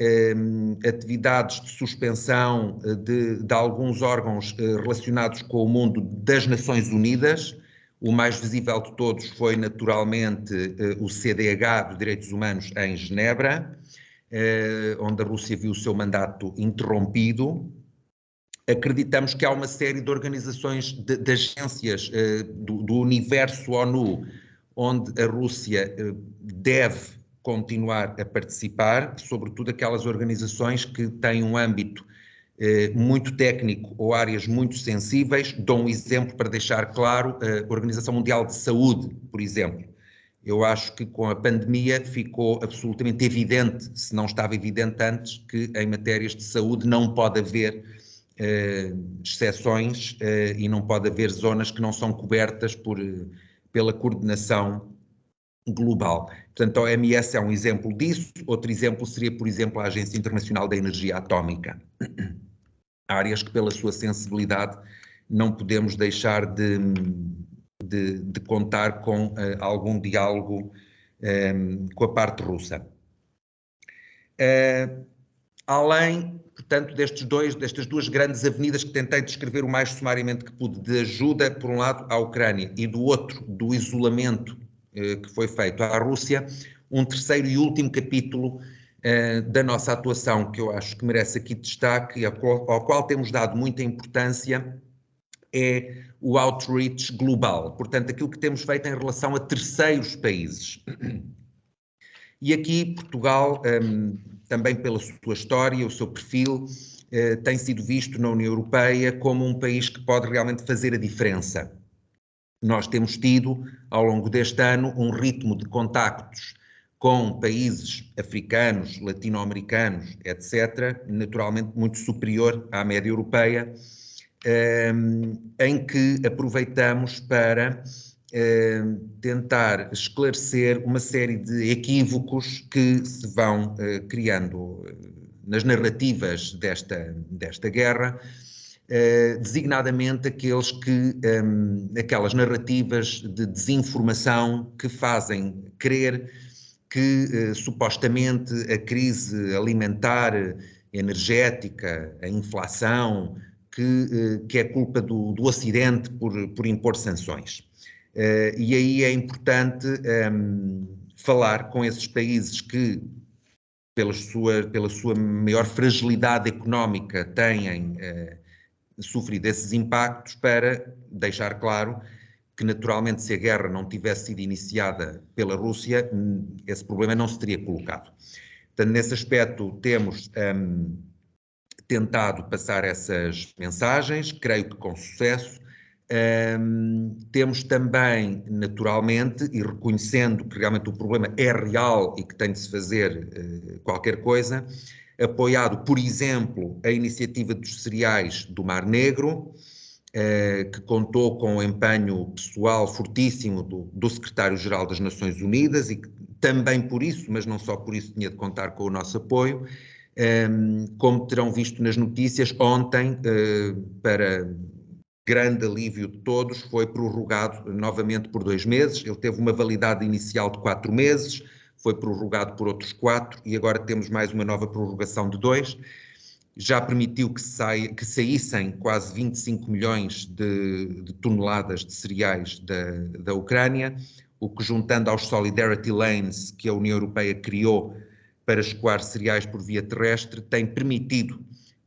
atividades de suspensão de alguns órgãos relacionados com o mundo das Nações Unidas. O mais visível de todos foi, naturalmente, o CDH dos Direitos Humanos em Genebra, onde a Rússia viu o seu mandato interrompido. Acreditamos que há uma série de organizações, de agências do universo ONU, onde a Rússia deve continuar a participar, sobretudo aquelas organizações que têm um âmbito muito técnico ou áreas muito sensíveis. Dou um exemplo para deixar claro, a Organização Mundial de Saúde, por exemplo. Eu acho que com a pandemia ficou absolutamente evidente, se não estava evidente antes, que em matérias de saúde não pode haver exceções e não pode haver zonas que não são cobertas pela coordenação global. Portanto, a OMS é um exemplo disso. Outro exemplo seria, por exemplo, a Agência Internacional da Energia Atómica. Áreas que, pela sua sensibilidade, não podemos deixar de contar com algum diálogo com a parte russa. Além, portanto, destas duas grandes avenidas que tentei descrever o mais sumariamente que pude, de ajuda, por um lado, à Ucrânia e do outro, do isolamento que foi feito à Rússia, um terceiro e último capítulo da nossa atuação, que eu acho que merece aqui destaque e ao qual temos dado muita importância, é o outreach global, portanto, aquilo que temos feito em relação a terceiros países. E aqui Portugal, também pela sua história, o seu perfil, tem sido visto na União Europeia como um país que pode realmente fazer a diferença. Nós temos tido, ao longo deste ano, um ritmo de contactos com países africanos, latino-americanos, etc., naturalmente muito superior à média europeia, em que aproveitamos para tentar esclarecer uma série de equívocos que se vão criando nas narrativas desta guerra, designadamente aquelas narrativas de desinformação que fazem crer que supostamente a crise alimentar, energética, a inflação, que é culpa do Ocidente por impor sanções. E aí é importante falar com esses países que, pela sua maior fragilidade económica, têm sofrido esses impactos, para deixar claro que, naturalmente, se a guerra não tivesse sido iniciada pela Rússia, esse problema não se teria colocado. Portanto, nesse aspecto, temos tentado passar essas mensagens, creio que com sucesso. Temos também, naturalmente, e reconhecendo que realmente o problema é real e que tem de se fazer qualquer coisa, apoiado, por exemplo, a iniciativa dos cereais do Mar Negro, que contou com o empenho pessoal fortíssimo do secretário-geral das Nações Unidas e que também por isso, mas não só por isso, tinha de contar com o nosso apoio. Como terão visto nas notícias, ontem, para grande alívio de todos, foi prorrogado novamente por 2 meses. Ele teve uma validade inicial de 4 meses, foi prorrogado por outros 4 e agora temos mais uma nova prorrogação de 2. Já permitiu que saíssem quase 25 milhões de toneladas de cereais da Ucrânia, o que, juntando aos Solidarity Lanes que a União Europeia criou para escoar cereais por via terrestre, tem permitido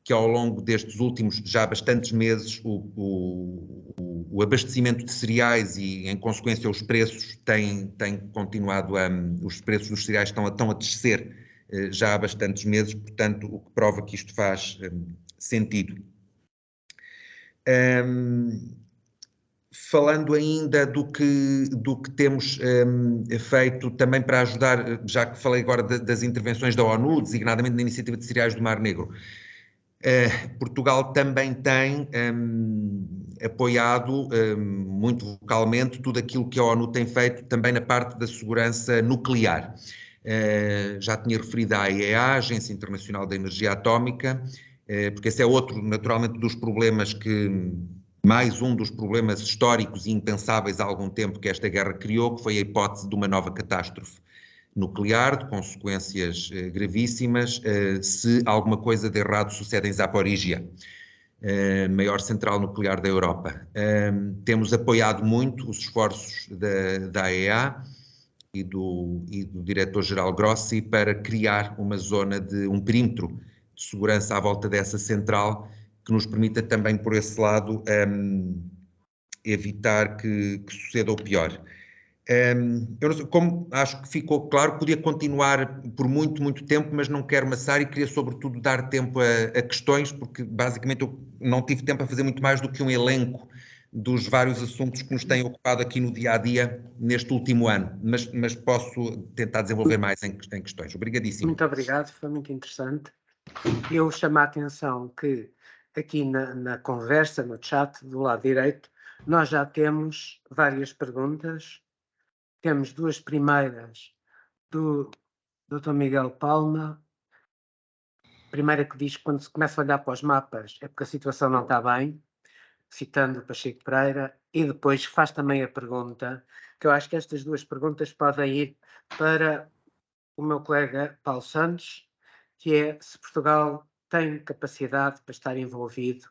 que ao longo destes últimos já bastantes meses o abastecimento de cereais e, em consequência, os preços têm continuado os preços dos cereais estão a descer já há bastantes meses, portanto, o que prova que isto faz sentido. Falando ainda do que temos feito também para ajudar, já que falei agora das intervenções da ONU, designadamente na Iniciativa de Cereais do Mar Negro, Portugal também tem apoiado muito vocalmente tudo aquilo que a ONU tem feito também na parte da segurança nuclear. Já tinha referido à AIEA, a Agência Internacional da Energia Atómica, porque esse é outro, naturalmente, dos problemas mais um dos problemas históricos e impensáveis há algum tempo que esta guerra criou, que foi a hipótese de uma nova catástrofe nuclear, de consequências gravíssimas, se alguma coisa de errado sucede em Zaporizhia, maior central nuclear da Europa. Temos apoiado muito os esforços da AIEA e do diretor-geral Grossi para criar uma zona um perímetro de segurança à volta dessa central, que nos permita também, por esse lado, evitar que suceda o pior. Eu não sei, como acho que ficou claro, podia continuar por muito, muito tempo, mas não quero maçar e queria, sobretudo, dar tempo a questões, porque, basicamente, eu não tive tempo a fazer muito mais do que um elenco dos vários assuntos que nos têm ocupado aqui no dia-a-dia neste último ano, mas posso tentar desenvolver mais em questões. Obrigadíssimo. Muito obrigado, foi muito interessante. Eu chamo a atenção que aqui na conversa, no chat, do lado direito, nós já temos várias perguntas. Temos duas primeiras do Dr. Miguel Palma. Primeira que diz que quando se começa a olhar para os mapas é porque a situação não está bem, citando o Pacheco Pereira, e depois faz também a pergunta, que eu acho que estas duas perguntas podem ir para o meu colega Paulo Santos, que é se Portugal tem capacidade para estar envolvido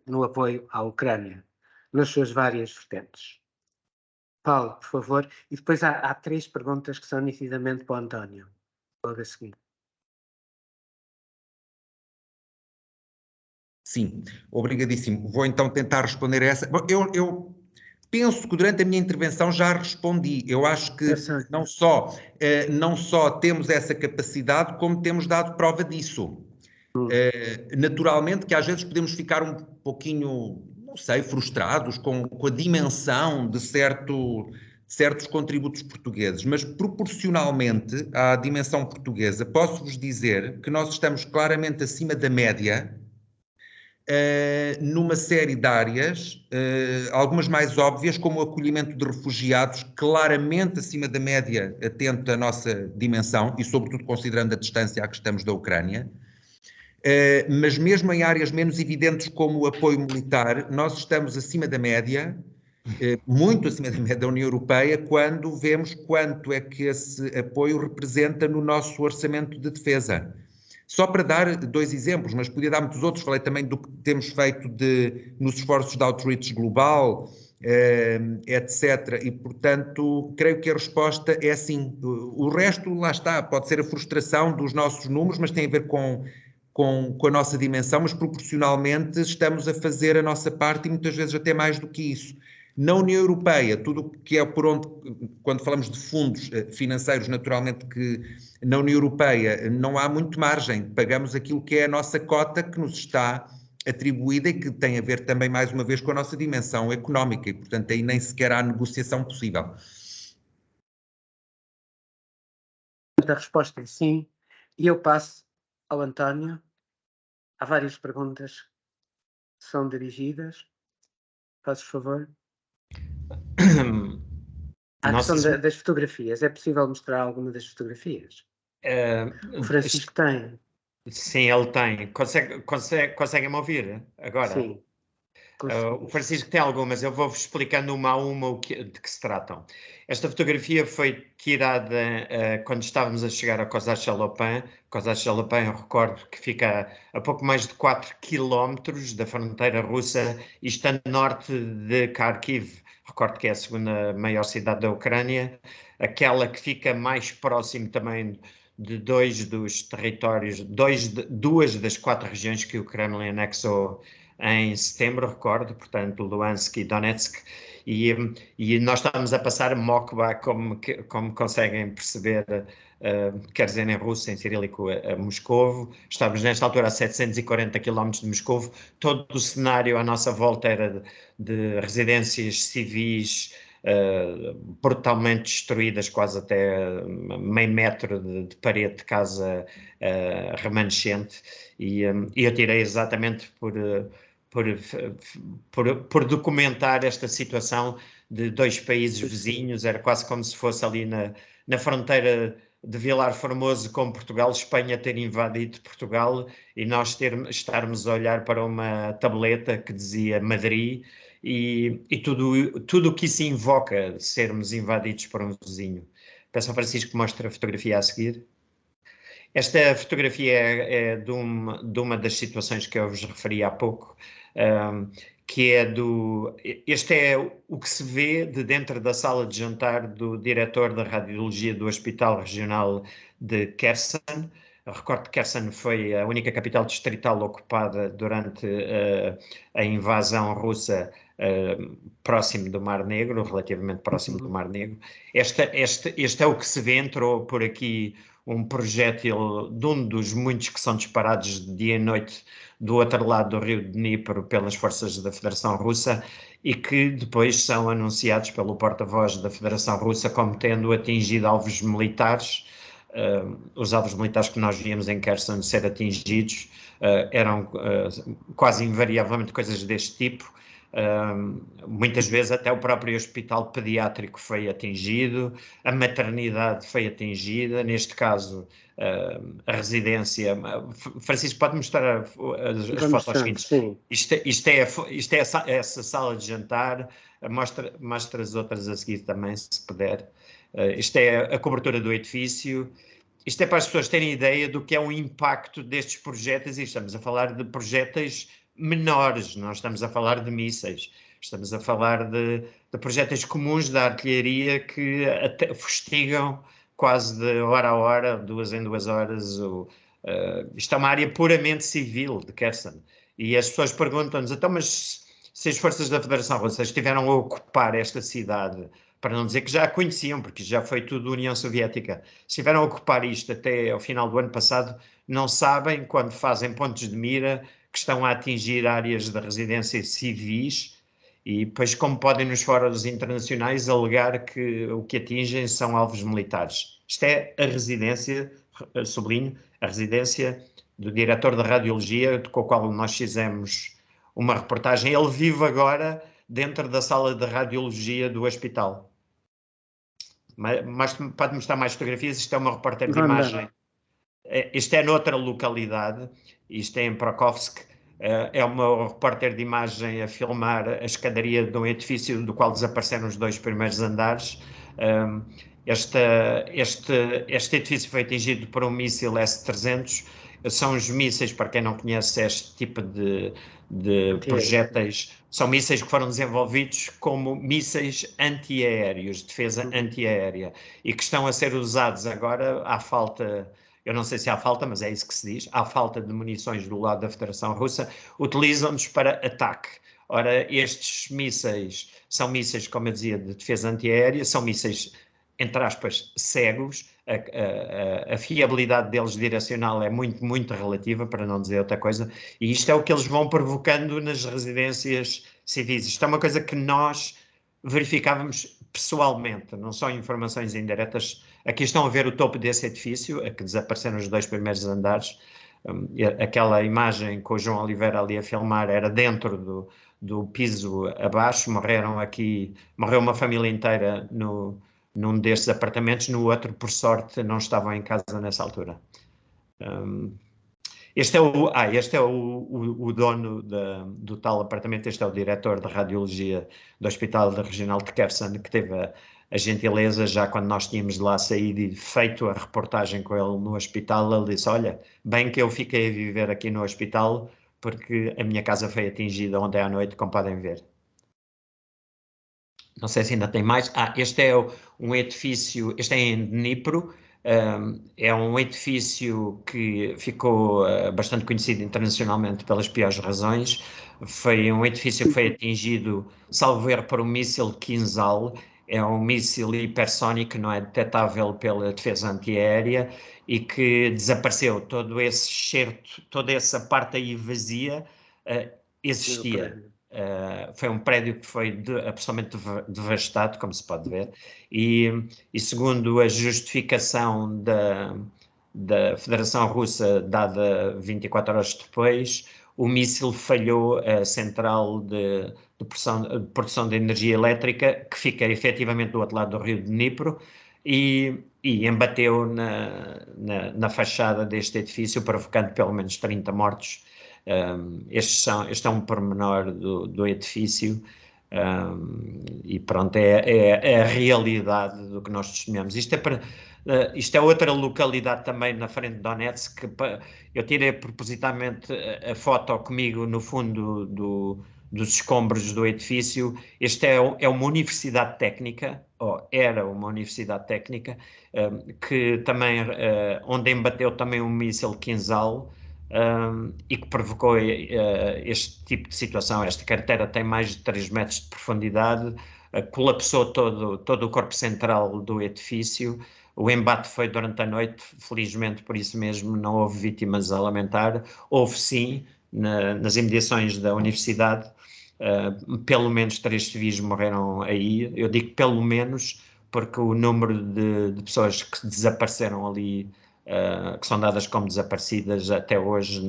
no apoio à Ucrânia, nas suas várias vertentes. Paulo, por favor. E depois há três perguntas que são nitidamente para o António, logo a seguir. Sim, obrigadíssimo. Vou então tentar responder a essa. Bom, eu penso que durante a minha intervenção já respondi. Eu acho que não só temos essa capacidade, como temos dado prova disso. Naturalmente que às vezes podemos ficar um pouquinho, não sei, frustrados com a dimensão de certos contributos portugueses, mas proporcionalmente à dimensão portuguesa, posso-vos dizer que nós estamos claramente acima da média numa série de áreas, algumas mais óbvias, como o acolhimento de refugiados, claramente acima da média, atento à nossa dimensão, e sobretudo considerando a distância a que estamos da Ucrânia, mas mesmo em áreas menos evidentes como o apoio militar, nós estamos acima da média, muito acima da média da União Europeia, quando vemos quanto é que esse apoio representa no nosso orçamento de defesa. Só para dar dois exemplos, mas podia dar muitos outros, falei também do que temos feito nos esforços de outreach global, etc. E, portanto, creio que a resposta é sim. O resto, lá está, pode ser a frustração dos nossos números, mas tem a ver com a nossa dimensão, mas proporcionalmente estamos a fazer a nossa parte e muitas vezes até mais do que isso. Na União Europeia, tudo o que é por onde, quando falamos de fundos financeiros, naturalmente que na União Europeia não há muito margem, pagamos aquilo que é a nossa cota que nos está atribuída e que tem a ver também, mais uma vez, com a nossa dimensão económica e, portanto, aí nem sequer há negociação possível. A resposta é sim, e eu passo ao António. Há várias perguntas que são dirigidas. Fazes favor. A questão das fotografias. É possível mostrar alguma das fotografias? O Francisco tem. Sim, ele tem. Conseguem-me ouvir agora? Sim. O Francisco tem algumas, eu vou-vos explicando uma a uma de que se tratam. Esta fotografia foi tirada quando estávamos a chegar a Kozach-Chalopin. Kozach-Chalopin, eu recordo que fica a pouco mais de 4 quilómetros da fronteira russa e está no norte de Kharkiv. Recordo que é a segunda maior cidade da Ucrânia, aquela que fica mais próximo também de dois dos territórios, duas das 4 regiões que o Kremlin anexou em setembro, recordo, portanto, Luhansk e Donetsk, e nós estamos a passar Mokba, como conseguem perceber, quer dizer em russo, em cirílico, a Moscovo. Estávamos nesta altura a 740 km de Moscovo. Todo o cenário à nossa volta era de residências civis brutalmente destruídas, quase até meio metro de parede de casa remanescente, e eu tirei exatamente por documentar esta situação de dois países vizinhos. Era quase como se fosse ali na fronteira de Vilar Formoso com Portugal, Espanha ter invadido Portugal e nós estarmos a olhar para uma tableta que dizia Madrid e tudo o que isso invoca, sermos invadidos por um vizinho. Peço ao Francisco que mostre a fotografia a seguir. Esta fotografia é de uma das situações que eu vos referi há pouco, que é este é o que se vê de dentro da sala de jantar do diretor da radiologia do Hospital Regional de Kherson. Recordo que Kherson foi a única capital distrital ocupada durante a invasão russa próximo do Mar Negro, relativamente próximo do Mar Negro. Este é o que se vê, entrou por aqui um projétil de um dos muitos que são disparados de dia e noite do outro lado do rio Dnipro pelas forças da Federação Russa e que depois são anunciados pelo porta-voz da Federação Russa como tendo atingido alvos militares. Os alvos militares que nós víamos em Kherson ser atingidos eram quase invariavelmente coisas deste tipo. Muitas vezes até o próprio hospital pediátrico foi atingido, a maternidade foi atingida, neste caso a residência. Francisco, pode mostrar as fotos seguintes? Isto é essa sala de jantar, mostra as outras a seguir também, se puder. Isto é a cobertura do edifício. Isto é para as pessoas terem ideia do que é o impacto destes projéteis, e estamos a falar de projéteis menores, não estamos a falar de mísseis, estamos a falar de projéteis comuns da artilharia que até fustigam quase de hora a hora, 2 em 2 horas. Isto é uma área puramente civil de Kherson. E as pessoas perguntam-nos, então, mas se as forças da Federação Russa estiveram a ocupar esta cidade, para não dizer que já a conheciam, porque já foi tudo União Soviética, estiveram a ocupar isto até ao final do ano passado, não sabem, quando fazem pontos de mira, que estão a atingir áreas de residência civis, e depois como podem nos fóruns internacionais alegar que o que atingem são alvos militares. Isto é a residência, sublinho, a residência do diretor de radiologia, com o qual nós fizemos uma reportagem. Ele vive agora dentro da sala de radiologia do hospital. Mas pode mostrar mais fotografias. Isto é uma repórter de imagem. Isto é noutra localidade, isto é em Prokhovsk. É uma repórter de imagem a filmar a escadaria de um edifício do qual desapareceram os 2 primeiros andares. Este edifício foi atingido por um míssil S-300. São os mísseis, para quem não conhece este tipo de projéteis, são mísseis que foram desenvolvidos como mísseis antiaéreos, defesa antiaérea, e que estão a ser usados agora à falta. Eu não sei se há falta, mas é isso que se diz, há falta de munições do lado da Federação Russa, utilizam-nos para ataque. Ora, estes mísseis são mísseis, como eu dizia, de defesa antiaérea, são mísseis, entre aspas, cegos. A fiabilidade deles direcional é muito, muito relativa, para não dizer outra coisa, e isto é o que eles vão provocando nas residências civis. Isto é uma coisa que nós verificávamos pessoalmente, não são informações indiretas. Aqui estão a ver o topo desse edifício, a que desapareceram os 2 primeiros andares. Aquela imagem com o João Oliveira ali a filmar era dentro do piso abaixo. Morreu uma família inteira num destes apartamentos, no outro, por sorte, não estavam em casa nessa altura. Este é o dono do tal apartamento, este é o diretor de radiologia do Hospital Regional de Kherson, que teve a gentileza, já quando nós tínhamos de lá saído e feito a reportagem com ele no hospital, ele disse, olha, bem que eu fiquei a viver aqui no hospital, porque a minha casa foi atingida ontem à noite, como podem ver. Não sei se ainda tem mais. Este é um edifício, este é em Dnipro. É um edifício que ficou bastante conhecido internacionalmente pelas piores razões. Foi um edifício que foi atingido, salvo erro, por um míssil Kinzhal. É um míssil hipersónico que não é detectável pela defesa antiaérea e que desapareceu. Todo esse certo, toda essa parte aí vazia existia. Foi um prédio que foi absolutamente devastado, como se pode ver, e segundo a justificação da Federação Russa, dada 24 horas depois, o míssil falhou a central de produção de energia elétrica, que fica efetivamente do outro lado do rio Dnipro, e embateu na fachada deste edifício, provocando pelo menos 30 mortos. Este é um pormenor do edifício, e pronto, é a realidade do que nós testemunhamos. Isto é outra localidade também na frente de Donetsk, que eu tirei propositadamente a foto comigo no fundo dos escombros do edifício. Este é uma universidade técnica, ou era uma universidade técnica, que também, onde embateu também um míssil Kinzhal. e que provocou este tipo de situação. Esta cratera tem mais de 3 metros de profundidade, colapsou todo o corpo central do edifício. O embate foi durante a noite, felizmente por isso mesmo não houve vítimas a lamentar. Houve sim, nas imediações da universidade, pelo menos 3 civis morreram aí. Eu digo pelo menos porque o número de pessoas que desapareceram ali, que são dadas como desaparecidas até hoje,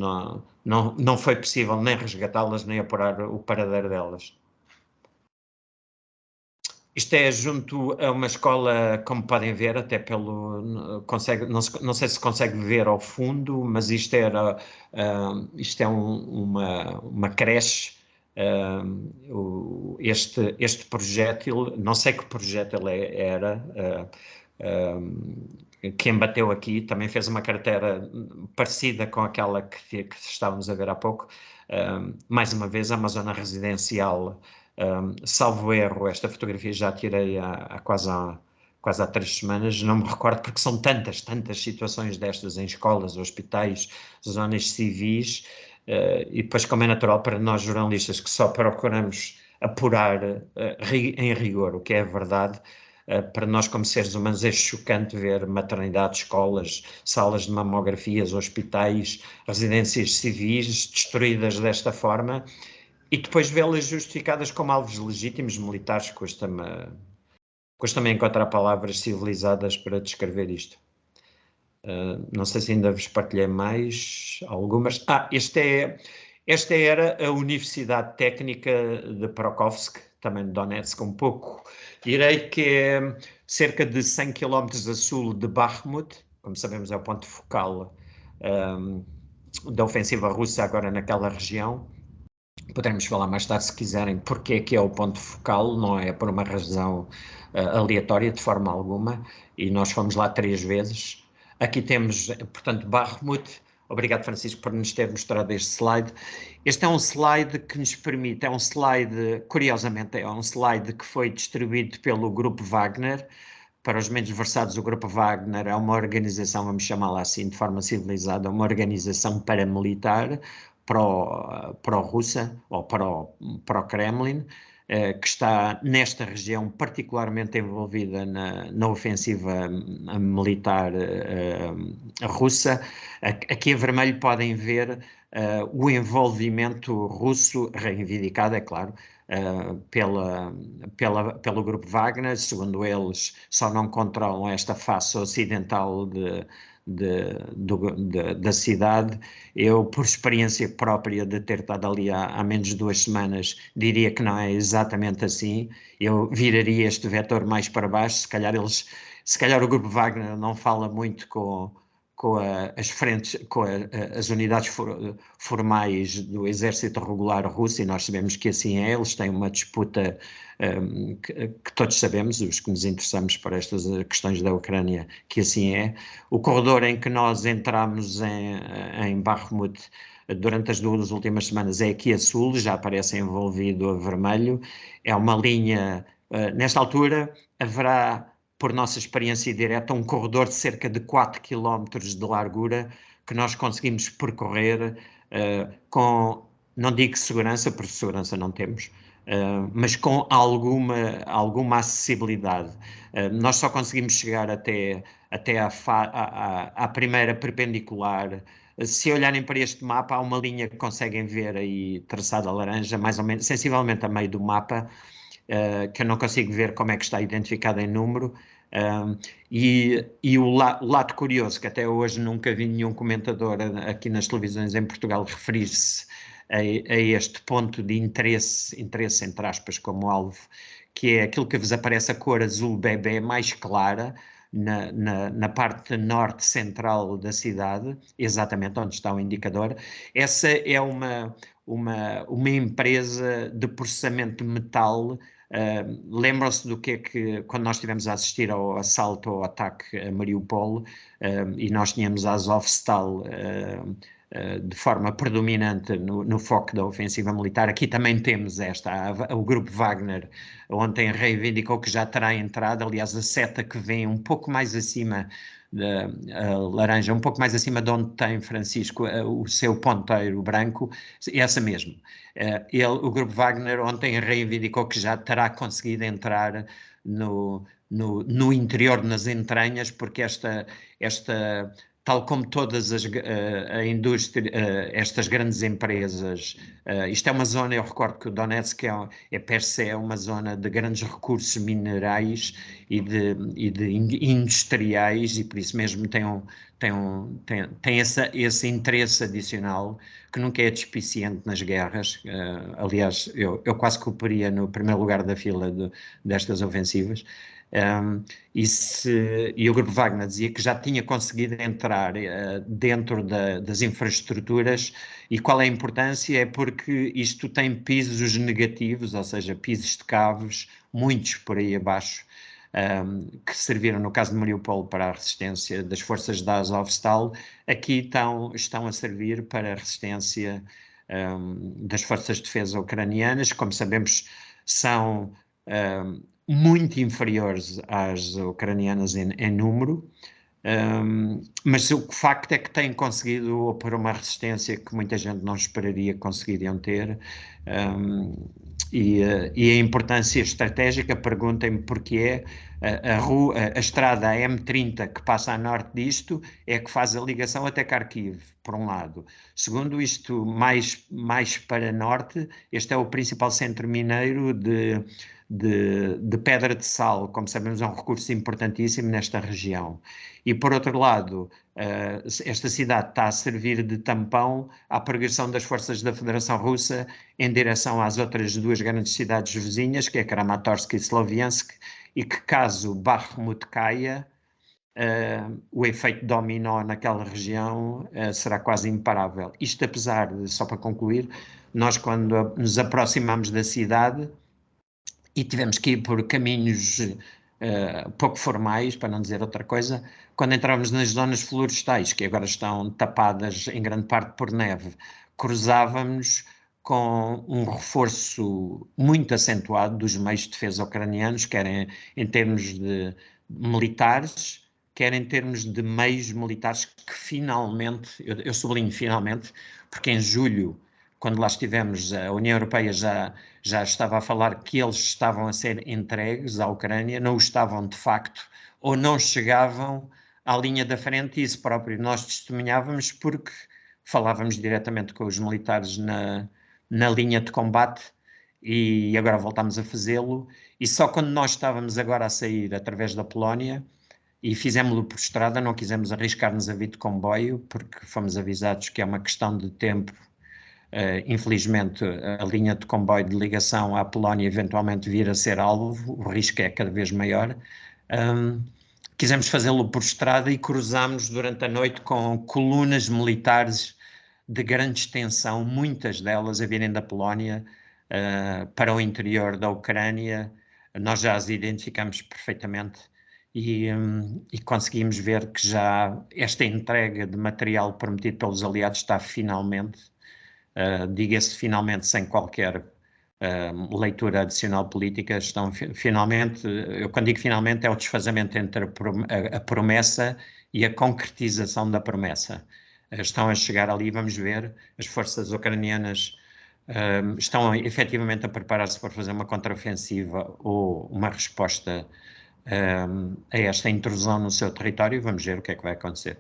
não foi possível nem resgatá-las nem apurar o paradeiro delas. Isto é junto a uma escola, como podem ver, até pelo... não sei se consegue ver ao fundo, mas isto é uma creche. Este projétil, não sei que projétil era, quem bateu aqui também fez uma cratera parecida com aquela que estávamos a ver há pouco. Mais uma vez, uma zona residencial. Salvo erro, esta fotografia já tirei quase há 3 semanas, não me recordo porque são tantas situações destas em escolas, hospitais, zonas civis, e depois, como é natural para nós jornalistas que só procuramos apurar em rigor o que é a verdade, para nós como seres humanos é chocante ver maternidades, escolas, salas de mamografias, hospitais, residências civis destruídas desta forma, e depois vê-las justificadas como alvos legítimos militares. Custa-me encontrar palavras civilizadas para descrever isto. Não sei se ainda vos partilhei mais algumas. Esta era a Universidade Técnica de Prokhovsk, também de Donetsk, um pouco. Direi que é cerca de 100 km a sul de Bakhmut, como sabemos é o ponto focal da ofensiva russa agora naquela região. Poderemos falar mais tarde, se quiserem, porque é que é o ponto focal, não é por uma razão aleatória, de forma alguma, e nós fomos lá 3 vezes. Aqui temos, portanto, Bakhmut. Obrigado, Francisco, por nos ter mostrado este slide. Este é um slide que nos permite, curiosamente, é um slide que foi distribuído pelo Grupo Wagner. Para os menos versados, o Grupo Wagner é uma organização, vamos chamá-la assim, de forma civilizada, uma organização paramilitar pró-russa ou pró-Kremlin, que está nesta região particularmente envolvida na ofensiva militar russa. Aqui a vermelho podem ver o envolvimento russo, reivindicado, é claro, pelo Grupo Wagner. Segundo eles, só não controlam esta face ocidental da cidade. Eu, por experiência própria de ter estado ali há menos de 2 semanas, diria que não é exatamente assim. Eu viraria este vetor mais para baixo. Se calhar o Grupo Wagner não fala muito com as unidades formais do exército regular russo, e nós sabemos que assim é. Eles têm uma disputa que todos sabemos, os que nos interessamos por estas questões da Ucrânia, que assim é. O corredor em que nós entramos em Bakhmut durante as 2 últimas semanas é aqui a sul, já aparece envolvido a vermelho. É uma linha, nesta altura haverá, por nossa experiência direta, um corredor de cerca de 4 km de largura que nós conseguimos percorrer com, não digo segurança, porque segurança não temos, mas com alguma acessibilidade. Nós só conseguimos chegar até à primeira perpendicular. Se olharem para este mapa, há uma linha que conseguem ver aí traçada a laranja, mais ou menos, sensivelmente a meio do mapa, que eu não consigo ver como é que está identificado em número, e o lado curioso, que até hoje nunca vi nenhum comentador aqui nas televisões em Portugal referir-se a este ponto de interesse entre aspas, como alvo, que é aquilo que vos aparece a cor azul bebê mais clara, na parte norte central da cidade, exatamente onde está o indicador. Essa é uma empresa de processamento de metal. Lembram-se do que é que, quando nós estivemos a assistir ao assalto, ao ataque a Mariupol, e nós tínhamos a Azovstal de forma predominante no foco da ofensiva militar. Aqui também temos o grupo Wagner ontem reivindicou que já terá entrado, aliás a seta que vem um pouco mais acima a laranja, um pouco mais acima de onde tem Francisco o seu ponteiro branco, essa mesmo. O grupo Wagner ontem reivindicou que já terá conseguido entrar no interior, nas entranhas, porque tal como todas a indústria, estas grandes empresas, isto é uma zona, eu recordo que o Donetsk per se uma zona de grandes recursos minerais e de industriais, e por isso mesmo tem esse interesse adicional que nunca é despiciente nas guerras. Aliás, eu quase que o poria no primeiro lugar da fila destas ofensivas. E o grupo Wagner dizia que já tinha conseguido entrar dentro das infraestruturas. E qual é a importância? É porque isto tem pisos negativos, ou seja, pisos de cabos, muitos por aí abaixo, que serviram no caso de Mariupol para a resistência das forças da Azovstal, aqui estão a servir para a resistência das forças de defesa ucranianas. Como sabemos, são muito inferiores às ucranianas em número, mas o facto é que têm conseguido opor uma resistência que muita gente não esperaria que conseguiriam ter, e a importância estratégica. Perguntem-me porquê. A estrada M30 que passa a norte disto é que faz a ligação até Kharkiv, por um lado. Segundo, isto mais para norte, este é o principal centro mineiro de pedra de sal. Como sabemos, é um recurso importantíssimo nesta região. E, por outro lado, esta cidade está a servir de tampão à progressão das forças da Federação Russa em direção às outras duas grandes cidades vizinhas, que é Kramatorsk e Sloviansk, e que, caso Bakhmut caia, o efeito dominó naquela região será quase imparável. Isto apesar de, só para concluir, nós quando nos aproximamos da cidade e tivemos que ir por caminhos pouco formais, para não dizer outra coisa, quando entrávamos nas zonas florestais, que agora estão tapadas em grande parte por neve, cruzávamos com um reforço muito acentuado dos meios de defesa ucranianos, quer em termos de militares, quer em termos de meios militares que finalmente, eu sublinho finalmente, porque em julho, quando lá estivemos, a União Europeia já estava a falar que eles estavam a ser entregues à Ucrânia, não o estavam de facto, ou não chegavam à linha da frente, e isso próprio nós testemunhávamos porque falávamos diretamente com os militares na linha de combate, e agora voltámos a fazê-lo, e só quando nós estávamos agora a sair através da Polónia, e fizemos-lo por estrada, não quisemos arriscar-nos a vir de comboio, porque fomos avisados que é uma questão de tempo. Infelizmente, a linha de comboio de ligação à Polónia eventualmente vir a ser alvo, o risco é cada vez maior. Quisemos fazê-lo por estrada e cruzámos durante a noite com colunas militares de grande extensão, muitas delas a virem da Polónia para o interior da Ucrânia. Nós já as identificamos perfeitamente e conseguimos ver que já esta entrega de material prometido pelos aliados está finalmente, diga-se finalmente sem qualquer leitura adicional política, estão finalmente, eu quando digo finalmente é o desfazamento entre a promessa e a concretização da promessa. Estão a chegar ali, vamos ver, as forças ucranianas estão efetivamente a preparar-se para fazer uma contraofensiva ou uma resposta a esta intrusão no seu território. Vamos ver o que é que vai acontecer.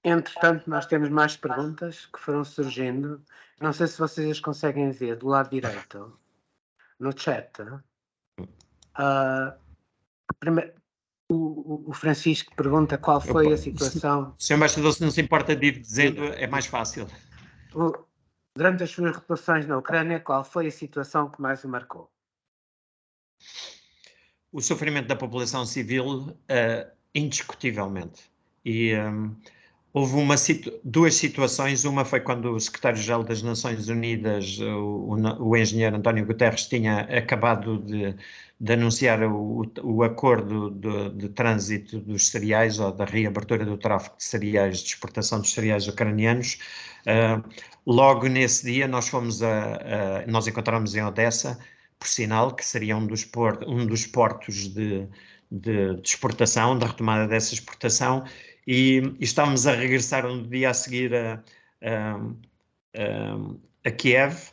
Entretanto, nós temos mais perguntas que foram surgindo. Não sei se vocês as conseguem ver do lado direito, no chat. O Francisco pergunta qual foi a situação. Sr. Embaixador, se não se importa de ir dizendo, é mais fácil. Durante as suas reputações na Ucrânia, qual foi a situação que mais o marcou? O sofrimento da população civil, indiscutivelmente. E Houve duas situações. Uma foi quando o secretário-geral das Nações Unidas, o engenheiro António Guterres, tinha acabado de anunciar o acordo de trânsito dos cereais, ou da reabertura do tráfico de cereais, de exportação dos cereais ucranianos. Logo nesse dia nós nós encontramos em Odessa, por sinal, que seria um dos portos de exportação, da retomada dessa exportação, e estávamos a regressar no dia a seguir a Kiev,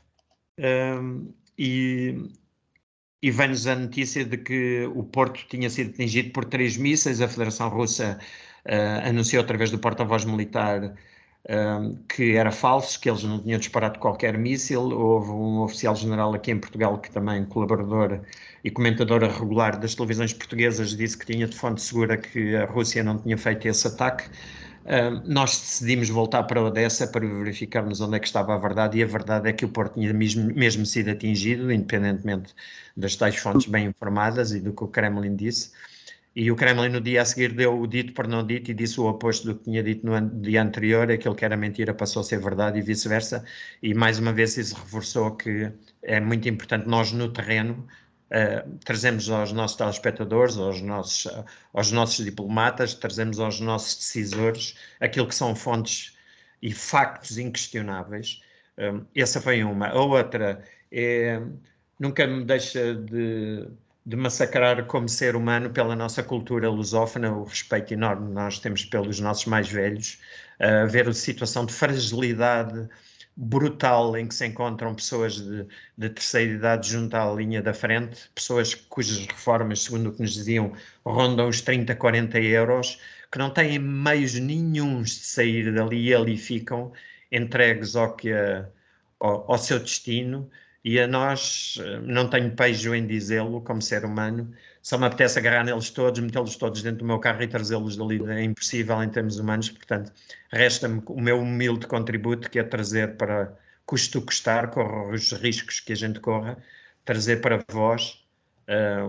e vem-nos a notícia de que o porto tinha sido atingido por 3 mísseis. A Federação Russa anunciou através do porta-voz militar que era falso, que eles não tinham disparado qualquer míssil. Houve um oficial-general aqui em Portugal, que também colaborador e comentador regular das televisões portuguesas, disse que tinha de fonte segura que a Rússia não tinha feito esse ataque. Nós decidimos voltar para Odessa para verificarmos onde é que estava a verdade, e a verdade é que o porto tinha mesmo sido atingido, independentemente das tais fontes bem informadas e do que o Kremlin disse. E o Kremlin no dia a seguir deu o dito por não dito e disse o oposto do que tinha dito no dia anterior. Aquilo que era mentira passou a ser verdade e vice-versa. E mais uma vez isso reforçou que é muito importante nós no terreno trazemos aos nossos telespectadores, aos nossos diplomatas, trazemos aos nossos decisores aquilo que são fontes e factos inquestionáveis. Essa foi uma. A outra é, nunca me deixa de massacrar como ser humano pela nossa cultura lusófona, o respeito enorme que nós temos pelos nossos mais velhos, ver a situação de fragilidade brutal em que se encontram pessoas de terceira idade junto à linha da frente, pessoas cujas reformas, segundo o que nos diziam, rondam os 30, 40 euros, que não têm meios nenhuns de sair dali, e ali ficam entregues ao seu destino. E a nós, não tenho pejo em dizê-lo como ser humano, só me apetece agarrar neles todos, metê-los todos dentro do meu carro e trazê-los dali. É impossível em termos humanos. Portanto, resta-me o meu humilde contributo, que é trazer, para custo custar, corra os riscos que a gente corra, trazer para vós,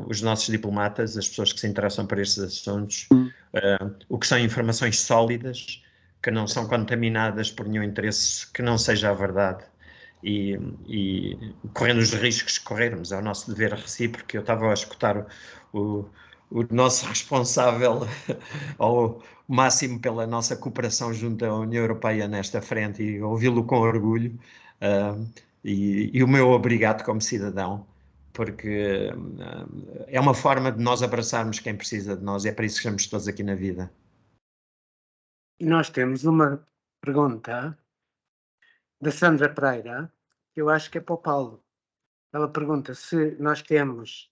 os nossos diplomatas, as pessoas que se interessam por estes assuntos, o que são informações sólidas, que não são contaminadas por nenhum interesse que não seja a verdade. E correndo os riscos que corrermos, é o nosso dever recíproco. Eu estava a escutar o nosso responsável ao máximo pela nossa cooperação junto à União Europeia nesta frente, e ouvi-lo com orgulho, e o meu obrigado como cidadão, porque é uma forma de nós abraçarmos quem precisa de nós, e é para isso que estamos todos aqui na vida. E nós temos uma pergunta da Sandra Pereira, que eu acho que é para o Paulo. Ela pergunta se nós temos,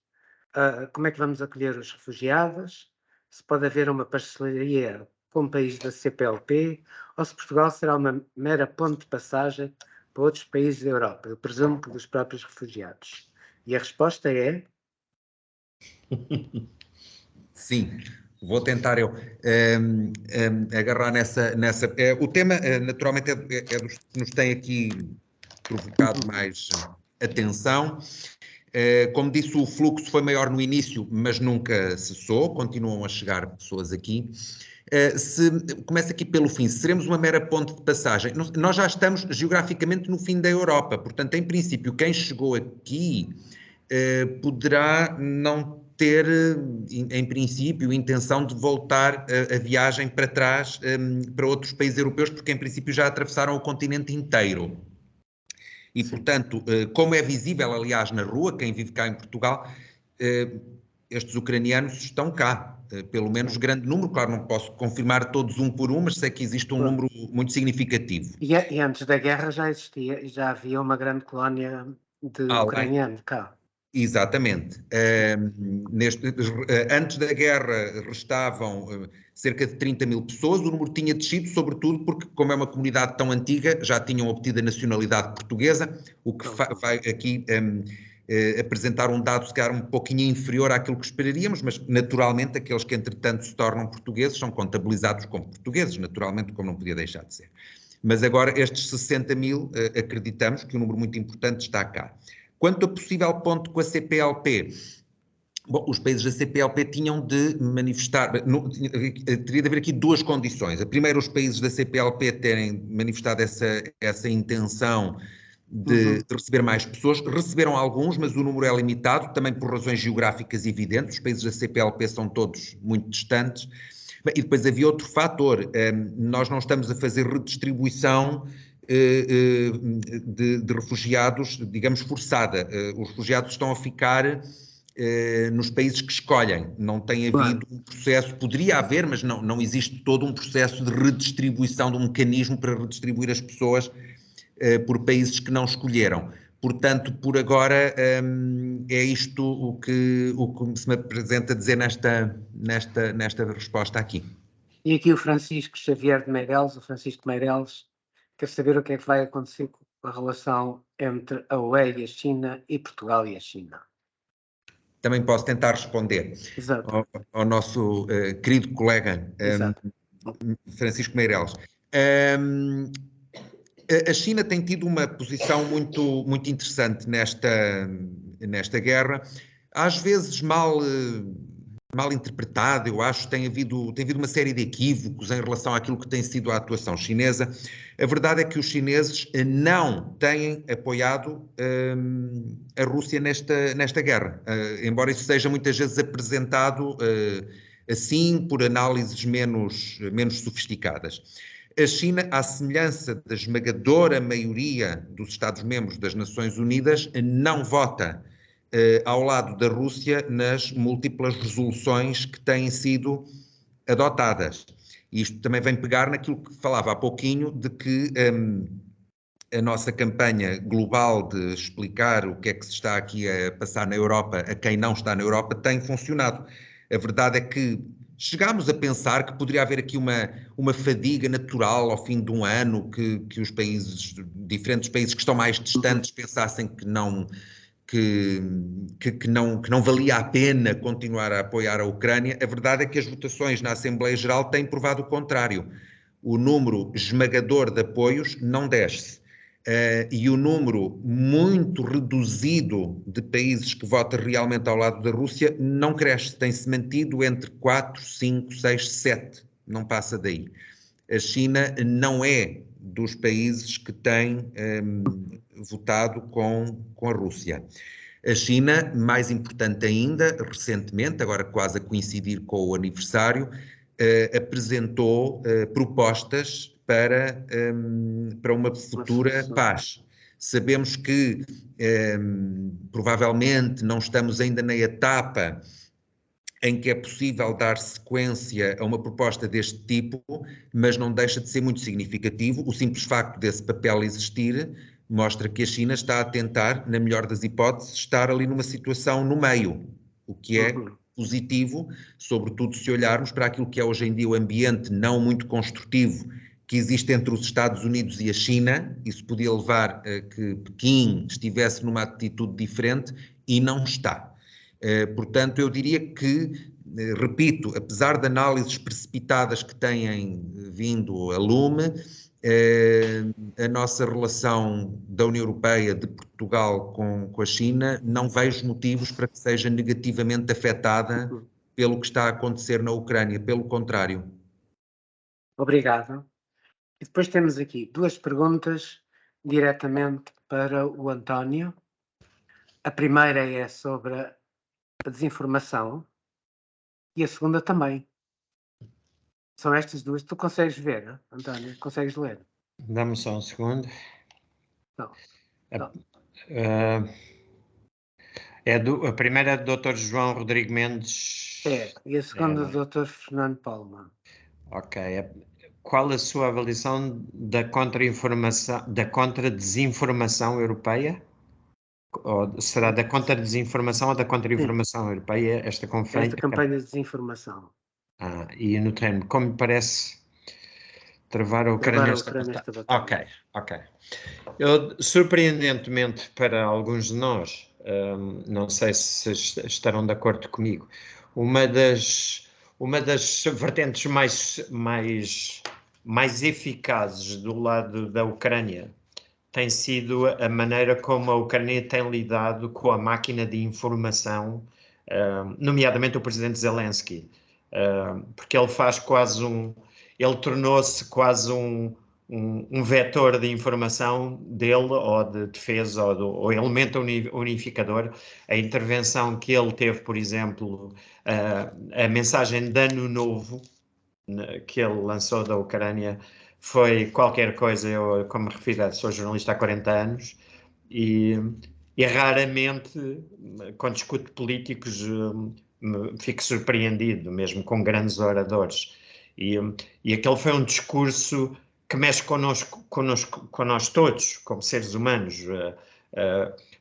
como é que vamos acolher os refugiados, se pode haver uma parceria com o país da CPLP, ou se Portugal será uma mera ponte de passagem para outros países da Europa, eu presumo que dos próprios refugiados. E a resposta é... Sim, vou tentar eu agarrar nessa... o tema, naturalmente, é dos que nos tem aqui provocado mais atenção. Como disse, o fluxo foi maior no início, mas nunca cessou, continuam a chegar pessoas aqui. Começa aqui pelo fim, seremos uma mera ponte de passagem. Nós já estamos geograficamente no fim da Europa, portanto, em princípio, quem chegou aqui poderá não ter, em princípio, intenção de voltar a viagem para trás, para outros países europeus, porque em princípio já atravessaram o continente inteiro. E, portanto, como é visível, aliás, na rua, quem vive cá em Portugal, estes ucranianos estão cá, pelo menos grande número. Claro, não posso confirmar todos um por um, mas sei que existe um número muito significativo. E antes da guerra já existia, já havia uma grande colónia de ucranianos cá. Exatamente. Antes da guerra restavam cerca de 30 mil pessoas. O número tinha descido, sobretudo porque, como é uma comunidade tão antiga, já tinham obtido a nacionalidade portuguesa, o que vai aqui apresentar um dado, se calhar, um pouquinho inferior àquilo que esperaríamos, mas, naturalmente, aqueles que, entretanto, se tornam portugueses são contabilizados como portugueses, naturalmente, como não podia deixar de ser. Mas agora, estes 60 mil, acreditamos que um número muito importante está cá. Quanto a possível ponto com a CPLP, Bom, os países da CPLP tinham de manifestar, teria de haver aqui duas condições. A primeira, os países da CPLP terem manifestado essa intenção de receber mais pessoas. Receberam alguns, mas o número é limitado, também por razões geográficas evidentes. Os países da CPLP são todos muito distantes. E depois havia outro fator. Nós não estamos a fazer redistribuição de refugiados, digamos, forçada. Os refugiados estão a ficar nos países que escolhem. Não tem havido um processo, poderia haver, mas não existe todo um processo de redistribuição, de um mecanismo para redistribuir as pessoas por países que não escolheram. Portanto, por agora, é isto o que se me apresenta a dizer nesta resposta aqui. E aqui o Francisco Xavier de Meireles, o Francisco Meireles, quer saber o que é que vai acontecer com a relação entre a UE e a China e Portugal e a China. Também posso tentar responder ao nosso querido colega Francisco Meireles. A China tem tido uma posição muito interessante nesta guerra, às vezes mal interpretada. Eu acho que tem havido uma série de equívocos em relação àquilo que tem sido a atuação chinesa. A verdade é que os chineses não têm apoiado a Rússia nesta guerra, embora isso seja muitas vezes apresentado assim por análises menos sofisticadas. A China, à semelhança da esmagadora maioria dos Estados-membros das Nações Unidas, não vota ao lado da Rússia nas múltiplas resoluções que têm sido adotadas. E isto também vem pegar naquilo que falava há pouquinho, de que a nossa campanha global de explicar o que é que se está aqui a passar na Europa a quem não está na Europa tem funcionado. A verdade é que chegámos a pensar que poderia haver aqui uma fadiga natural ao fim de um ano, que os diferentes países que estão mais distantes pensassem que não valia a pena continuar a apoiar a Ucrânia. A verdade é que as votações na Assembleia Geral têm provado o contrário. O número esmagador de apoios não desce. E o número muito reduzido de países que votam realmente ao lado da Rússia não cresce, tem-se mantido entre 4, 5, 6, 7, não passa daí. A China não é dos países que têm votado com a Rússia. A China, mais importante ainda, recentemente, agora quase a coincidir com o aniversário, apresentou propostas para uma futura paz. Sabemos que provavelmente não estamos ainda na etapa em que é possível dar sequência a uma proposta deste tipo, mas não deixa de ser muito significativo. O simples facto desse papel existir mostra que a China está a tentar, na melhor das hipóteses, estar ali numa situação no meio, o que é positivo, sobretudo se olharmos para aquilo que é hoje em dia o ambiente não muito construtivo que existe entre os Estados Unidos e a China. Isso podia levar a que Pequim estivesse numa atitude diferente e não está. Portanto, eu diria que, repito, apesar de análises precipitadas que têm vindo a lume, a nossa relação da União Europeia, de Portugal com a China, não vejo motivos para que seja negativamente afetada pelo que está a acontecer na Ucrânia, pelo contrário. Obrigado. E depois temos aqui duas perguntas diretamente para o António. A primeira é sobre a desinformação e a segunda também. São estas duas. Tu consegues ver, António? Consegues ler? Dá-me só um segundo. Não. A primeira é do Dr. João Rodrigo Mendes. E a segunda do Dr. Fernando Palma. Ok. Qual a sua avaliação da contra-desinformação europeia? Ou será da contra-desinformação ou da contra-informação europeia esta campanha? Esta campanha de desinformação. E no termo, como me parece travar a Ucrânia esta batalha? Ok. Surpreendentemente para alguns de nós, não sei se estarão de acordo comigo, uma das vertentes mais eficazes do lado da Ucrânia tem sido a maneira como a Ucrânia tem lidado com a máquina de informação nomeadamente o presidente Zelensky, porque ele faz quase ele tornou-se quase um vetor de informação dele, ou de defesa, ou elemento unificador. A intervenção que ele teve, por exemplo, a mensagem de Ano Novo, que ele lançou da Ucrânia, foi qualquer coisa. Eu, como me refiro, sou jornalista há 40 anos e raramente, quando discuto políticos, fico surpreendido, mesmo com grandes oradores. E aquele foi um discurso que mexe connosco nós todos, como seres humanos,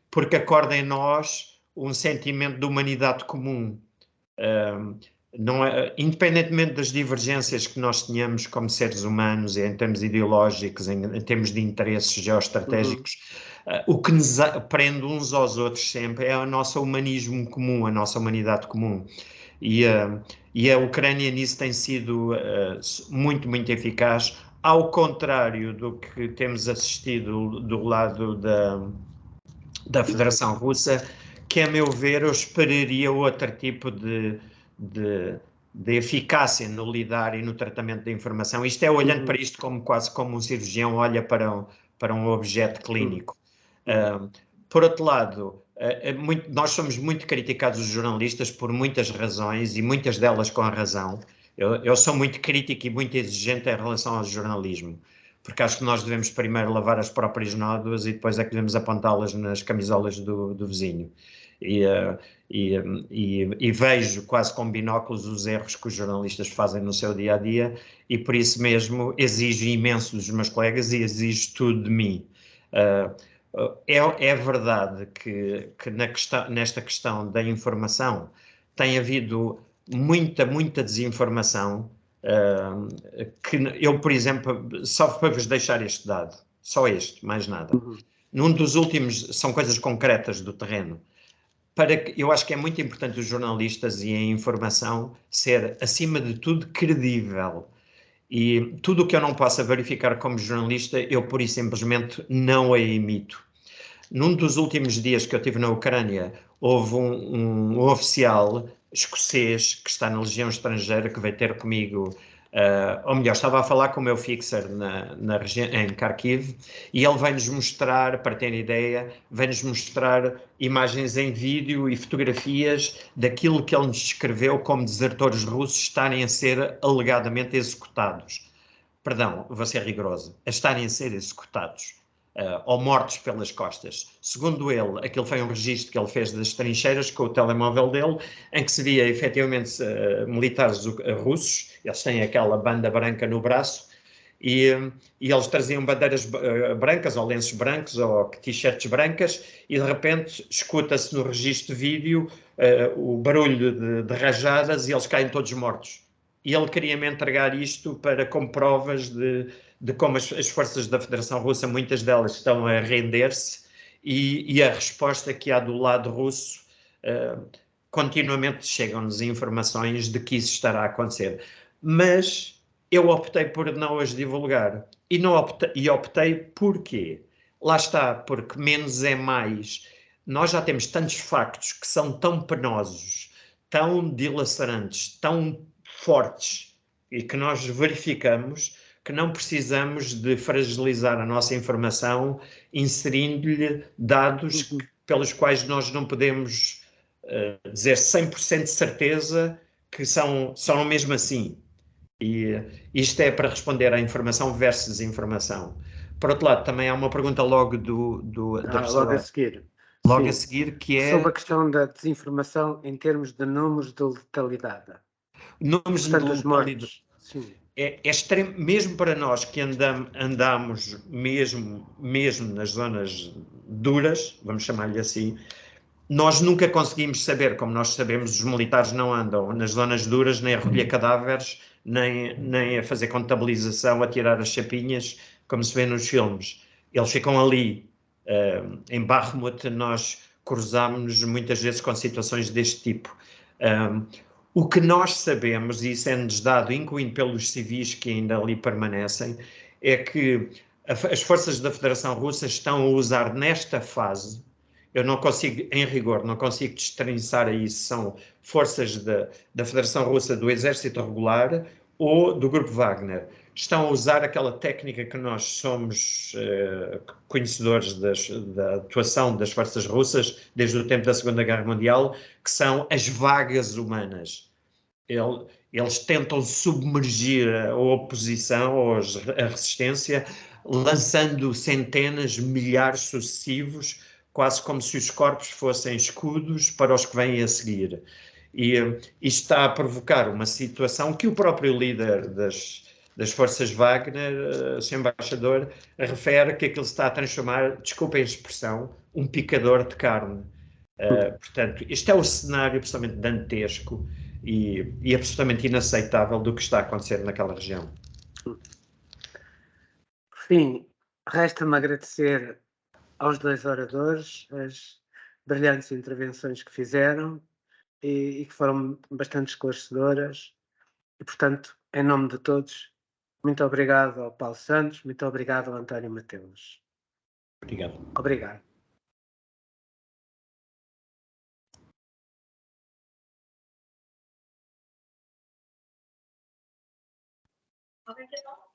porque acorda em nós um sentimento de humanidade comum. Não é, independentemente das divergências que nós tenhamos como seres humanos, em termos ideológicos, em termos de interesses geoestratégicos, o que nos prende uns aos outros sempre é o nosso humanismo comum, a nossa humanidade comum. E a Ucrânia nisso tem sido muito, muito eficaz, ao contrário do que temos assistido do lado da Federação Russa, que, a meu ver, eu esperaria outro tipo de eficácia no lidar e no tratamento da informação. Isto é olhando para isto quase como um cirurgião olha para um objeto clínico. Por outro lado, nós somos muito criticados, os jornalistas, por muitas razões, e muitas delas com a razão. Eu sou muito crítico e muito exigente em relação ao jornalismo, porque acho que nós devemos primeiro lavar as próprias nódoas e depois é que devemos apontá-las nas camisolas do vizinho. E vejo quase com binóculos os erros que os jornalistas fazem no seu dia-a-dia, e por isso mesmo exijo imenso dos meus colegas e exijo tudo de mim. É verdade que nesta questão da informação tem havido muita desinformação, que eu, por exemplo, só para vos deixar este dado, só este, mais nada. Num dos últimos, são coisas concretas do terreno. Eu acho que é muito importante os jornalistas e a informação ser, acima de tudo, credível. E tudo o que eu não possa verificar como jornalista, eu pura e simplesmente não a emito. Num dos últimos dias que eu estive na Ucrânia, houve um oficial escocês que está na Legião Estrangeira, que veio ter comigo, ou melhor, estava a falar com o meu fixer na região, em Kharkiv, e ele veio-nos mostrar, para terem ideia, veio-nos mostrar imagens em vídeo e fotografias daquilo que ele nos descreveu como desertores russos estarem a ser alegadamente executados. Perdão, vou ser rigoroso, a estarem a ser executados. Ou mortos pelas costas. Segundo ele, aquele foi um registro que ele fez das trincheiras com o telemóvel dele, em que se via efetivamente militares russos. Eles têm aquela banda branca no braço, e eles traziam bandeiras brancas, ou lenços brancos, ou t-shirts brancas, e de repente escuta-se no registro de vídeo o barulho de rajadas, e eles caem todos mortos. E ele queria-me entregar isto como provas de como as forças da Federação Russa, muitas delas estão a render-se, e a resposta que há do lado russo, continuamente chegam-nos informações de que isso estará a acontecer. Mas eu optei por não as divulgar. E optei porquê? Lá está, porque menos é mais. Nós já temos tantos factos que são tão penosos, tão dilacerantes, tão fortes, e que nós verificamos que não precisamos de fragilizar a nossa informação inserindo-lhe dados pelos quais nós não podemos dizer 100% de certeza que são mesmo assim. E isto é para responder à informação versus desinformação. Por outro lado, também há uma pergunta logo da pessoa. Logo a seguir. Logo Sim. a seguir, que é... Sobre a questão da desinformação em termos de números de letalidade. Números de letalidade. Sim. É extremo, mesmo para nós que andamos mesmo nas zonas duras, vamos chamar-lhe assim, nós nunca conseguimos saber, como nós sabemos, os militares não andam nas zonas duras, nem a recolher cadáveres, nem a fazer contabilização, a tirar as chapinhas, como se vê nos filmes. Eles ficam ali. Em Bakhmut nós cruzámos-nos muitas vezes com situações deste tipo. O que nós sabemos, e isso é-nos dado, incluindo pelos civis que ainda ali permanecem, é que as forças da Federação Russa estão a usar nesta fase, eu não consigo, em rigor, não consigo destrinçar aí se são forças da Federação Russa do Exército Regular ou do Grupo Wagner. Estão a usar aquela técnica que nós somos conhecedores da atuação das forças russas desde o tempo da Segunda Guerra Mundial, que são as vagas humanas. Eles tentam submergir a oposição ou a resistência, lançando centenas, milhares sucessivos, quase como se os corpos fossem escudos para os que vêm a seguir. E isto está a provocar uma situação que o próprio líder das forças Wagner, Sr. Embaixador, refere que aquilo se está a transformar, desculpem a expressão, um picador de carne. Portanto, este é o cenário absolutamente dantesco e absolutamente inaceitável do que está a acontecer naquela região. Por fim, resta-me agradecer aos dois oradores as brilhantes intervenções que fizeram e que foram bastante esclarecedoras. E, portanto, em nome de todos, muito obrigado ao Paulo Santos, muito obrigado ao António Mateus. Obrigado. Obrigado. Alguém quer falar?